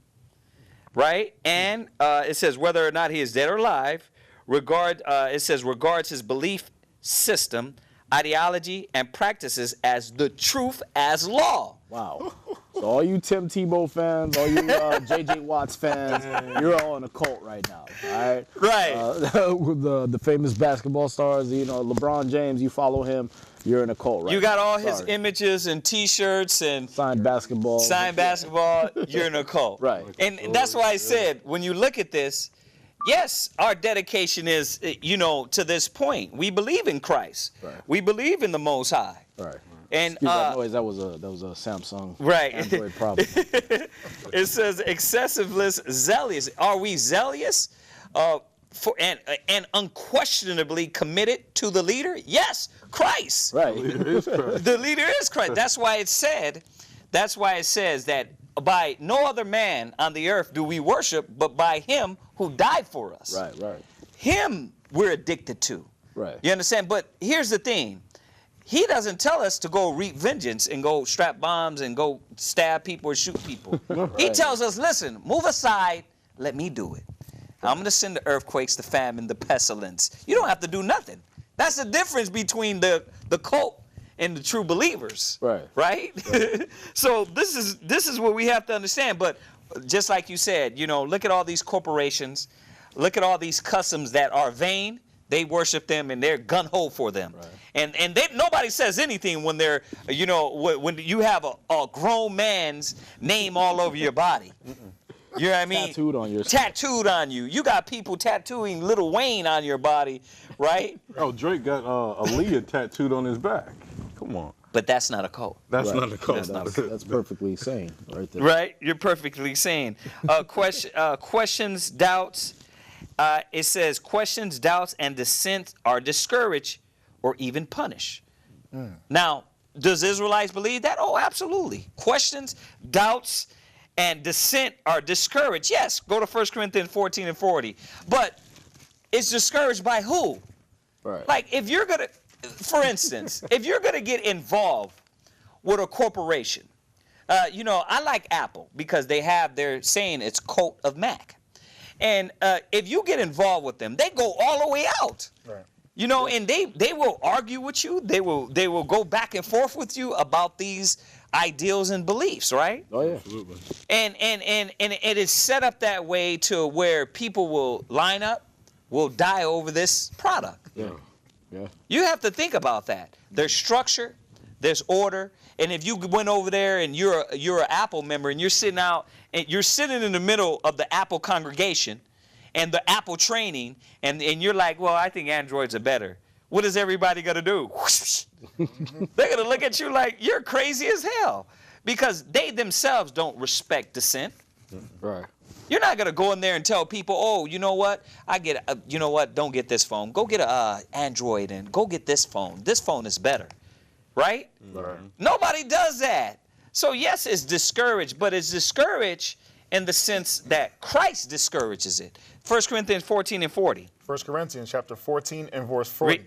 right? And it says whether or not he is dead or alive, it says regards his belief system, ideology, and practices as the truth as law.
Wow. So all you Tim Tebow fans, all you J.J. Watts fans, you're all in a cult right now, all right?
Right.
The famous basketball stars, you know, LeBron James, you follow him, you're in a cult right now.
You got all his
Sorry.
images and T-shirts and
Signed basketball.
you're in a cult.
Right.
And that's why I said, when you look at this, yes, our dedication is, to this point. We believe in Christ.
Right.
We believe in the Most High.
Right.
And
Excuse that noise, that was a Samsung
right.
Android problem.
It says excessiveness, zealous. Are we zealous and unquestionably committed to the leader? Yes, Christ.
Right.
The leader is Christ. That's why it says that by no other man on the earth do we worship, but by him who died for us.
Right.
Him we're addicted to.
Right.
You understand? But here's the thing. He doesn't tell us to go wreak vengeance and go strap bombs and go stab people or shoot people. He tells us, listen, move aside, let me do it. I'm going to send the earthquakes, the famine, the pestilence. You don't have to do nothing. That's the difference between the cult and the true believers. Right? So this is what we have to understand. But just like you said, look at all these corporations. Look at all these customs that are vain. They worship them and they're gun-ho for them. Right. And nobody says anything when they're, when you have a grown man's name all over your body. You know what I mean?
Tattooed on your
Tattooed on you. You got people tattooing Lil Wayne on your body, right?
Oh, Drake got Aaliyah tattooed on his back. Come on.
But that's not a cult.
That's not a cult.
That's perfectly sane right there.
Right? You're perfectly sane. Questions, doubts. It says questions, doubts, and dissent are discouraged or even punished. Now, does Israelites believe that? Oh, absolutely. Questions, doubts, and dissent are discouraged. Yes, go to 1 Corinthians 14 and 40. But it's discouraged by who?
Right.
Like if you're going to, for instance, if you're going to get involved with a corporation, I like Apple because they're saying it's cult of Mac. And if you get involved with them, they go all the way out. Right. And they will argue with you. They will go back and forth with you about these ideals and beliefs, right?
Oh yeah.
Absolutely.
And it is set up that way to where people will line up, will die over this product.
Yeah.
You have to think about that. There's structure, there's order, and if you went over there and you're an Apple member and you're sitting out and you're sitting in the middle of the Apple congregation and the Apple training and you're like, well, I think Androids are better. What is everybody gonna do? They're gonna look at you like you're crazy as hell. because they themselves don't respect dissent.
Right.
You're not gonna go in there and tell people, oh, you know what? You know what? Don't get this phone. Go get a Android and go get this phone. This phone is better, right?
Right.
Nobody does that. So yes, it's discouraged, but it's discouraged in the sense that Christ discourages it. 1 Corinthians 14 and 40.
1 Corinthians chapter 14 and verse 40.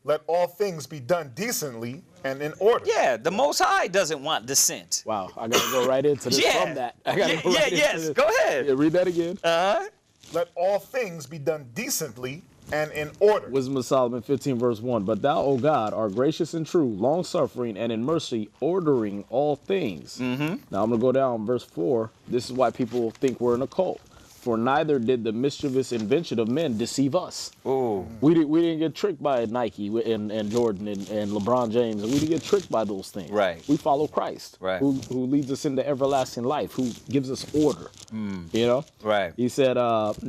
Let all things be done decently and in order.
Yeah, the Most High doesn't want dissent.
Wow, I gotta go right into this
Yeah.
from that. I gotta go right into this.
Go ahead.
Yeah, read that again.
Let all things be done decently and in order.
Wisdom of Solomon 15 verse 1. But thou, O God, art gracious and true, long-suffering, and in mercy, ordering all things. Now I'm going to go down verse 4. This is why people think we're in a cult. For neither did the mischievous invention of men deceive us.
Ooh.
We didn't get tricked by Nike and Jordan and LeBron James. We didn't get tricked by those things.
Right.
We follow Christ,
Right.
who leads us into everlasting life, who gives us order. You know?
Right.
He said,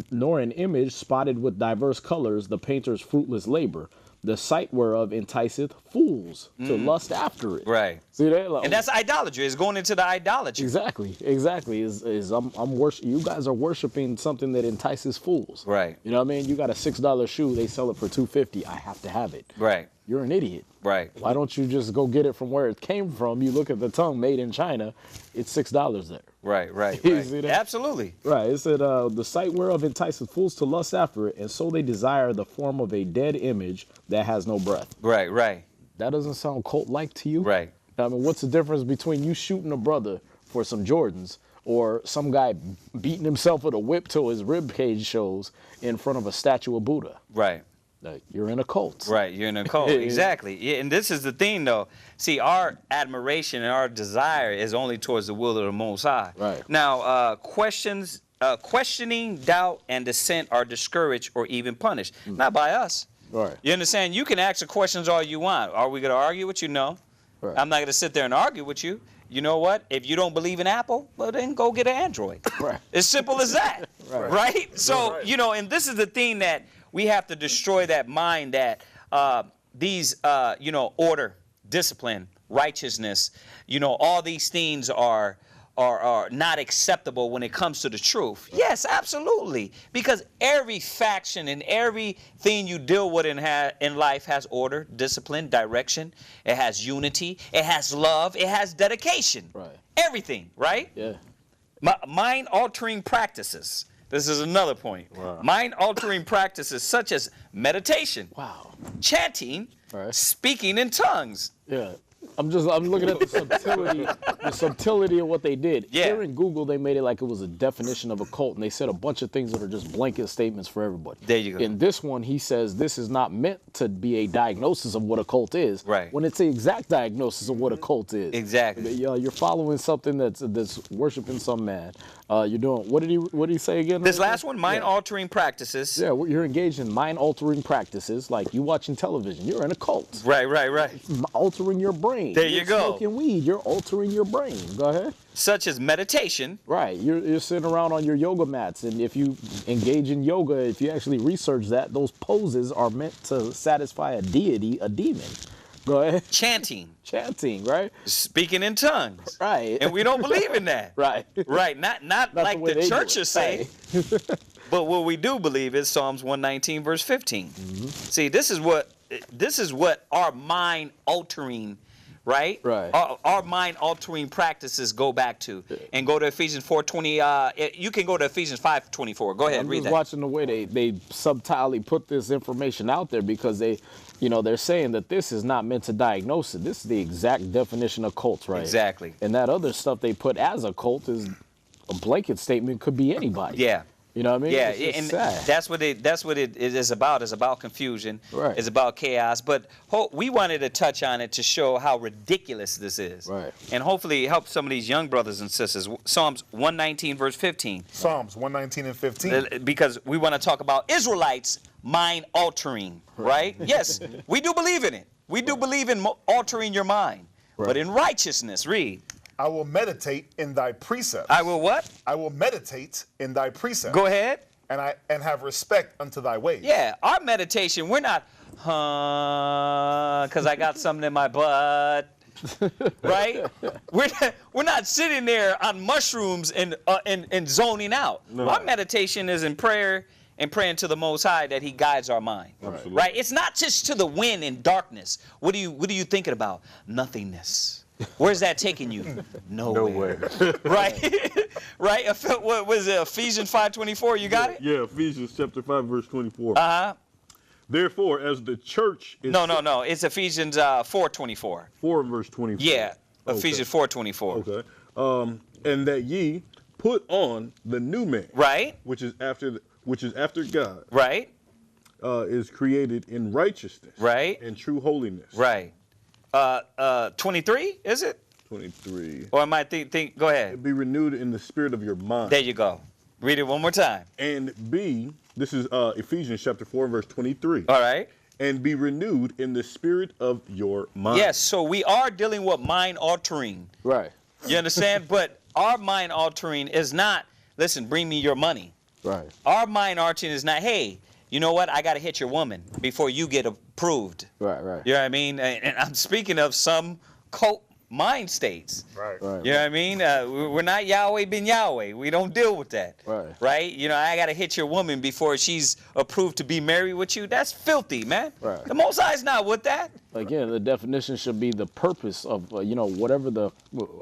nor an image spotted with diverse colors, the painter's fruitless labor, the sight whereof enticeth fools to lust after it.
Right.
See that? Like,
And that's idolatry. It's going into the idolatry.
exactly. You guys are worshiping something that entices fools.
Right.
You know what I mean? You got a $6 shoe, they sell it for $2.50. I have to have it.
Right.
You're an idiot.
Right.
Why don't you just go get it from where it came from? You look at the tongue, made in China, it's $6 there.
Right. Right.
You
Right.
see that?
Absolutely.
Right. It said, the sight whereof entices fools to lust after it, and so they desire the form of a dead image that has no breath.
Right. Right.
That doesn't sound cult-like to you?
Right.
I mean, what's the difference between you shooting a brother for some Jordans or some guy beating himself with a whip till his rib cage shows in front of a statue of Buddha?
Right.
Like, you're in a cult.
Right, you're in a cult. Exactly. Yeah, and this is the thing, though. See, our admiration and our desire is only towards the will of the Most High.
Right.
Now, questioning, doubt, and dissent are discouraged or even punished. Not by us.
Right.
You understand? You can ask the questions all you want. Are we going to argue with you? No.
Right.
I'm not going to sit there and argue with you. You know what? If you don't believe in Apple, well, then go get an Android.
Right.
As simple as that. Right? So, you know, and this is the thing that we have to destroy, that mind that these, order, discipline, righteousness, all these things are not acceptable when it comes to the truth. Yes, absolutely. Because every faction and everything you deal with in life has order, discipline, direction. It has unity. It has love. It has dedication.
Right.
Everything, right?
Yeah.
Mind-altering practices. This is another point.
Wow.
Mind-altering practices such as meditation,
Wow.
chanting,
Right.
speaking in tongues.
Yeah. I'm looking at the subtlety of what they did.
Yeah.
Here in Google, they made it like it was a definition of a cult, and they said a bunch of things that are just blanket statements for everybody.
There you go.
In this one, he says this is not meant to be a diagnosis of what a cult is.
Right.
When it's the exact diagnosis of what a cult is.
Exactly.
You're following something that's worshiping some man. You're doing, what did he say again?
This last one, mind-altering practices.
Yeah, you're engaged in mind-altering practices, like you watching television. You're in a cult.
Right.
Altering your brain.
There you
You're
go.
Smoking weed, you're altering your brain. Go ahead.
Such as meditation.
Right. You're sitting around on your yoga mats, and if you engage in yoga, if you actually research that, those poses are meant to satisfy a deity, a demon. Go ahead.
Chanting.
Chanting, right?
Speaking in tongues.
Right.
And we don't believe in that.
Right.
Right. Not like
way
the
they do
churches
it.
say. But what we do believe is Psalms 119, verse 15. See, this is what our mind-altering, right?
Right.
Our mind-altering practices go back to. And go to Ephesians 4:20. You can go to Ephesians 5:24. Go ahead,
I'm
read
just
that.
watching the way they subtly put this information out there, because they're saying that this is not meant to diagnose it. This is the exact definition of cults, right?
Exactly.
And that other stuff they put as a cult is a blanket statement, could be anybody.
Yeah.
You know what I mean?
Yeah,
It's just
and
sad.
that's what it is about. It's about confusion.
Right.
It's about chaos. But we wanted to touch on it to show how ridiculous this is.
Right.
And hopefully help some of these young brothers and sisters. Psalms 119, verse 15.
Psalms 119 and 15.
Because we want to talk about Israelites mind altering, right? Yes, we do believe in it. We do believe in altering your mind.
Right.
But in righteousness, read.
I will meditate in thy precepts.
I will what?
I will meditate in thy precepts.
Go ahead.
And have respect unto thy ways.
Yeah, our meditation, we're not, because I got something in my butt. right? We're not sitting there on mushrooms and zoning out.
No.
Our meditation is in prayer and praying to the Most High that He guides our mind.
Absolutely.
Right? It's not just to the wind and darkness. What are you thinking about? Nothingness. Where's that taking you? Nowhere. Right? Right? What was it? Ephesians 5:24. You got it?
Yeah, Ephesians chapter 5, verse 24.
Uh-huh.
Therefore, as the church is...
No. It's Ephesians 4:24.
4 verse 24.
Yeah.
Okay.
Ephesians 4:24.
Okay. And that ye put on the new man.
Right?
Which is after God.
Right?
Is created in righteousness.
Right.
And true holiness.
Right. 23, is it?
23.
Or am I think go ahead.
Be renewed in the spirit of your mind.
There you go. Read it one more time.
And this is Ephesians chapter 4, verse 23.
All right.
And be renewed in the spirit of your mind.
Yes, so we are dealing with mind altering.
Right.
You understand? But our mind altering is not, listen, bring me your money.
Right.
Our mind altering is not, hey, you know what? I got to hit your woman before you get approved.
Right. Right.
You know what I mean? And I'm speaking of some cult mind states.
Right.
Right.
You know what I mean? We're not Yahweh ben Yahweh. We don't deal with that.
Right.
Right? You know, I got to hit your woman before she's approved to be married with you. That's filthy, man.
Right.
The Most High's not with that.
Again, the definition should be the purpose of, whatever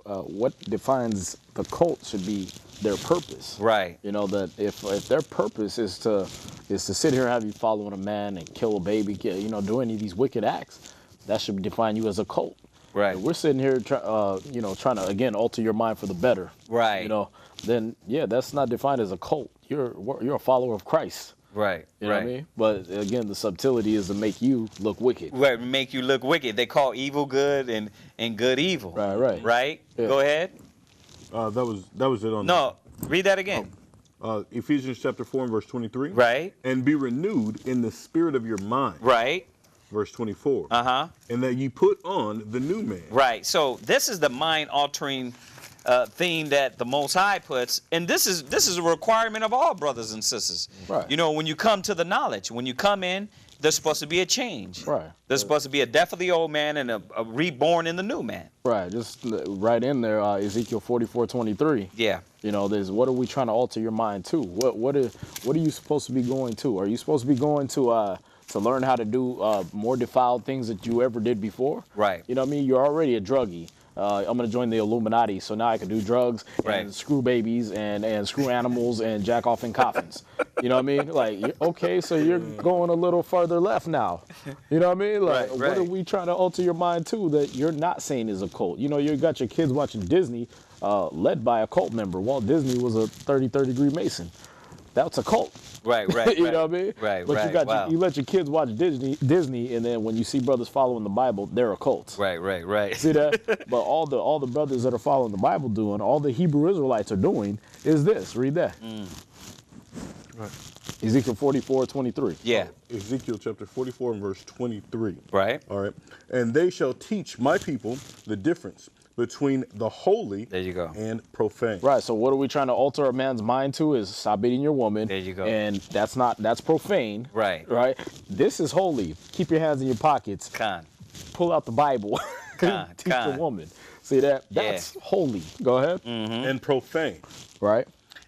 what defines the cult should be their purpose.
Right.
You know, that if their purpose is to sit here and have you following a man and kill a baby, do any of these wicked acts, that should define you as a cult.
Right.
If we're sitting here, trying to, again, alter your mind for the better.
Right.
Then, yeah, that's not defined as a cult. You're a follower of Christ.
Right.
You know what I mean? But again, the subtlety is to make you look wicked.
Right. Make you look wicked. They call evil good and good evil.
Right, right.
Right?
Yeah.
Go ahead.
That was it on
No, read that again.
Ephesians chapter 4 and verse 23.
Right.
And be renewed in the spirit of your mind.
Right.
Verse 24.
Uh-huh.
And that ye put on the new man.
Right. So this is the mind-altering thing that the Most High puts, and this is a requirement of all brothers and sisters.
Right.
You know, when you come to the knowledge, when you come in, there's supposed to be a change.
Right.
There's supposed to be a death of the old man and a reborn in the new man.
Right. Just right in there, Ezekiel 44:23.
Yeah.
There's what are we trying to alter your mind to? What are you supposed to be going to? Are you supposed to be going to learn how to do more defiled things that you ever did before?
Right.
You know what I mean? You're already a druggie. I'm going to join the Illuminati, so now I can do drugs
Right.
and screw babies and screw animals and jack off in coffins. You know what I mean? Like, okay, so you're going a little farther left now. You know what I mean? Like,
Right,
what are
right.
we trying to alter your mind to that you're not saying is a cult? You got your kids watching Disney, led by a cult member. Walt Disney was a 33rd degree Mason. That's a cult.
Right. Right.
You know what I mean?
Right.
But
Right. Wow.
you let your kids watch Disney, and then when you see brothers following the Bible, they're a cult.
Right. Right. Right.
See that? But all the brothers that are following the Bible doing, all the Hebrew Israelites are doing is this. Read that.
Right.
Ezekiel 44:23.
Yeah.
Ezekiel chapter 44 and verse 23.
Right.
All right. And they shall teach my people the difference between the holy
There you go.
and profane.
Right. So what are we trying to alter a man's mind to? Is stop beating your woman.
There you go.
And that's profane.
Right.
Right. This is holy. Keep your hands in your pockets.
Con.
Pull out the Bible. Teach the woman. See that? That's holy. Go ahead.
And profane.
Right.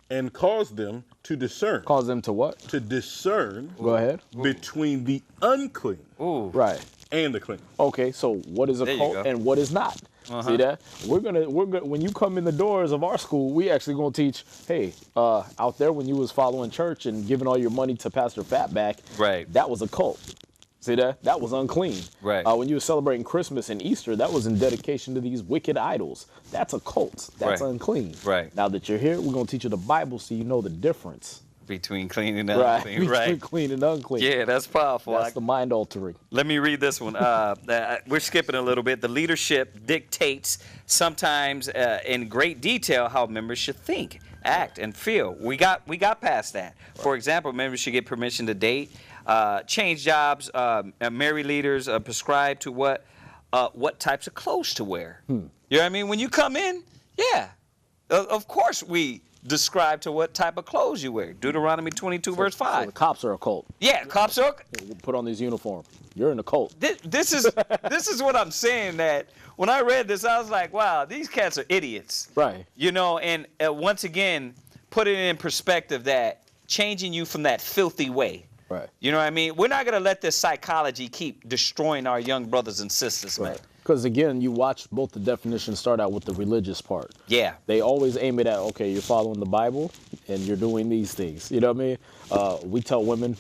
And cause them to discern.
Cause them to what?
To discern
Go ahead.
between the unclean
Ooh.
Right.
and the clean.
Okay, so what is a
There you
cult
go.
and what is not? See that? We're gonna when you come in the doors of our school, we actually gonna teach, hey, out there when you was following church and giving all your money to Pastor Fatback,
Right.
that was a cult. See that? That was unclean.
Right.
When you were celebrating Christmas and Easter, that was in dedication to these wicked idols. That's a cult. That's
Right.
unclean.
Right.
Now that you're here, we're gonna teach you the Bible so you know the difference.
Between clean and
Right.
unclean.
Between
Right.
clean and unclean.
Yeah, that's powerful.
That's the mind altering.
Let me read this one. We're skipping a little bit. The leadership dictates sometimes in great detail how members should think, act, and feel. We got past that. For example, members should get permission to date, change jobs, marry leaders, prescribe to what types of clothes to wear. You know what I mean? When you come in, yeah, of course we describe to what type of clothes you wear. Deuteronomy 22, verse 5.
So the cops are a cult.
Yeah, cops are.
Put on these uniforms. You're in a cult.
This is what I'm saying, that when I read this, I was like, wow, these cats are idiots.
Right.
You know, and once again, put it in perspective that changing you from that filthy way.
Right.
You know what I mean? We're not going to let this psychology keep destroying our young brothers and sisters, man.
Because, again, you watch both the definitions start out with the religious part.
Yeah.
They always aim it at, okay, you're following the Bible and you're doing these things. You know what I mean? We tell women,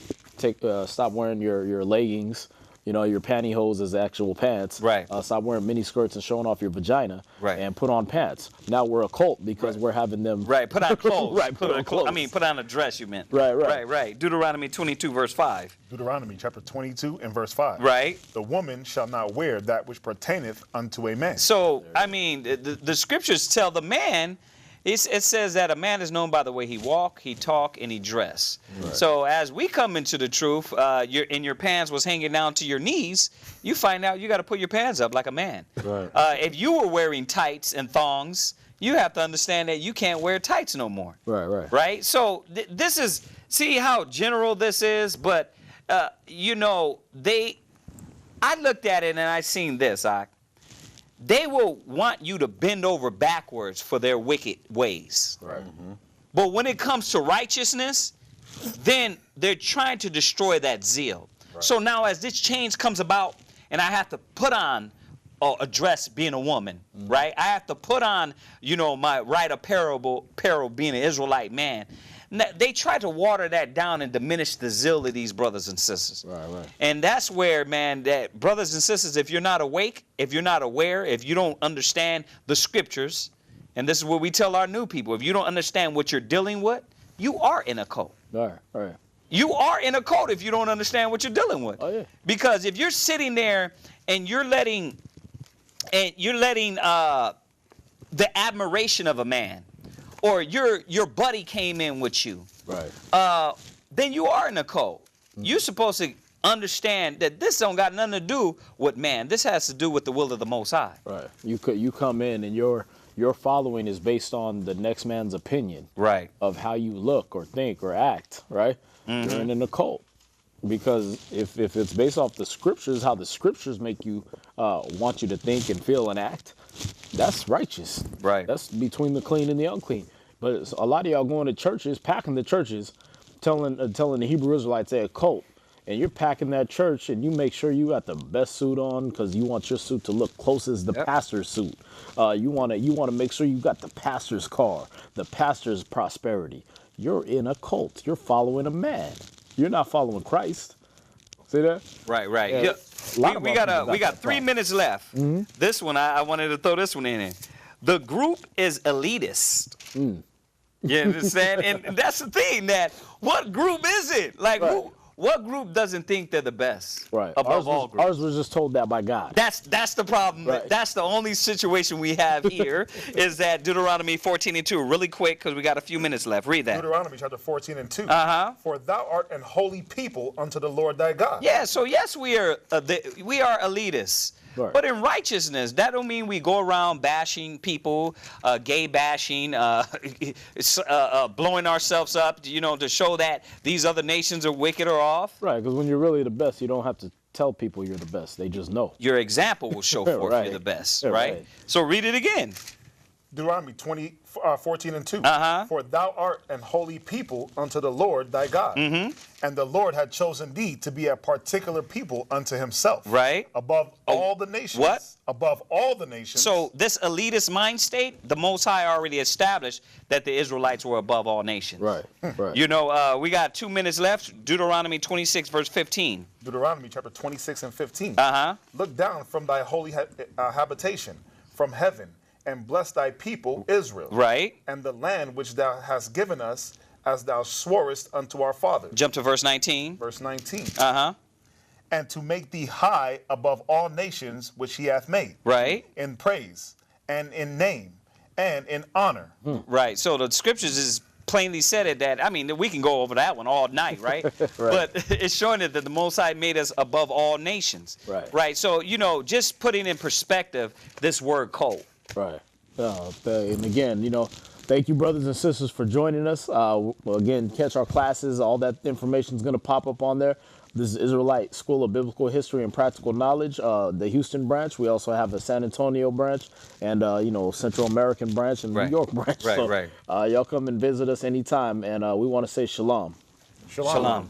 stop wearing your leggings, you know, your pantyhose as actual pants.
Right.
Stop wearing mini skirts and showing off your vagina.
Right.
And put on pants. Now we're a cult because we're having them.
Right, put on clothes.
Right, put on clothes.
I mean, put on a dress, you meant.
Right.
Deuteronomy 22, verse 5.
Deuteronomy chapter 22 and verse 5.
Right.
The woman shall not wear that which pertaineth unto a man.
So, I mean, the scriptures tell the man, it says that a man is known by the way he walk, he talk, and he dress. Right. So as we come into the truth, your pants was hanging down to your knees, you find out you got to put your pants up like a man.
Right.
If you were wearing tights and thongs, you have to understand that you can't wear tights no more.
Right.
Right? So this is, see how general this is, but, you know, I looked at it and I seen this, they will want you to bend over backwards for their wicked ways.
Right.
Mm-hmm.
But when it comes to righteousness, then they're trying to destroy that zeal. Right. So now as this change comes about and I have to put on a dress being a woman, right? I have to put on, you know, my right apparel being an Israelite man. They try to water that down and diminish the zeal of these brothers and sisters.
Right.
And that's where, man, that brothers and sisters, if you're not awake, if you're not aware, if you don't understand the scriptures, and this is what we tell our new people, if you don't understand what you're dealing with, you are in a cult.
Right.
You are in a cult if you don't understand what you're dealing with.
Oh, yeah.
Because if you're sitting there and you're letting the admiration of a man, or your buddy came in with you,
Right.
then you are in a cult. You're supposed to understand that this don't got nothing to do with man. This has to do with the will of the Most High.
Right. You come in and your following is based on the next man's opinion.
Right.
Of how you look or think or act. Right.
Mm-hmm.
You're in a cult. Because if it's based off the scriptures, how the scriptures make you want you to think and feel and act, that's righteous.
Right.
That's between the clean and the unclean. But it's, a lot of y'all going to churches, packing the churches, telling the Hebrew Israelites they're a cult, and you're packing that church and you make sure you got the best suit on because you want your suit to look close as the pastor's suit. You want to make sure you got the pastor's car, the pastor's prosperity. You're in a cult. You're following a man. You're not following Christ. See that?
Right.
Yeah.
Yeah. We got 3 minutes left. Mm-hmm. This one, I wanted to throw this one in. The group is elitist. You understand? And that's the thing, that what group is it? Like, what group doesn't think they're the best?
Right.
Above all groups.
Ours was just told that by God.
That's the problem.
Right.
That's the only situation we have here is that Deuteronomy 14:2. Really quick, because we got a few minutes left. Read that.
Deuteronomy chapter 14 and 2.
For
thou art an holy people unto the Lord thy God.
Yeah, so yes, we are elitists.
Right.
But in righteousness, that don't mean we go around bashing people, gay bashing, blowing ourselves up, to show that these other nations are wicked or off.
Right, because when you're really the best, you don't have to tell people you're the best. They just know.
Your example will show forth you're the best, right? So read it again.
Deuteronomy 14 and 2. For thou art an holy people unto the Lord thy God. And the Lord had chosen thee to be a particular people unto himself.
Right.
Above all the nations.
What?
Above all the nations.
So this elitist mind state, the Most High already established that the Israelites were above all nations.
Right.
We got 2 minutes left. Deuteronomy 26, verse 15.
Deuteronomy chapter 26 and 15. Look down from thy holy habitation, from heaven, and bless thy people Israel.
Right.
And the land which thou hast given us, as thou sworest unto our fathers.
Jump to verse 19.
Verse 19. And to make thee high above all nations which he hath made.
Right.
In praise, and in name, and in honor.
Right. So the scriptures is plainly said it that, I mean, we can go over that one all night, right? But it's showing that the Most High made us above all nations. Right. So, just putting in perspective this word cult.
Right. And again, Thank you, brothers and sisters, for joining us. Again, catch our classes. All that information is going to pop up on there. This is Israelite School of Biblical History and Practical Knowledge, the Houston branch. We also have a San Antonio branch and, Central American branch and New York branch.
Right.
Y'all come and visit us anytime. And we want to say shalom.
Shalom.
Shalom.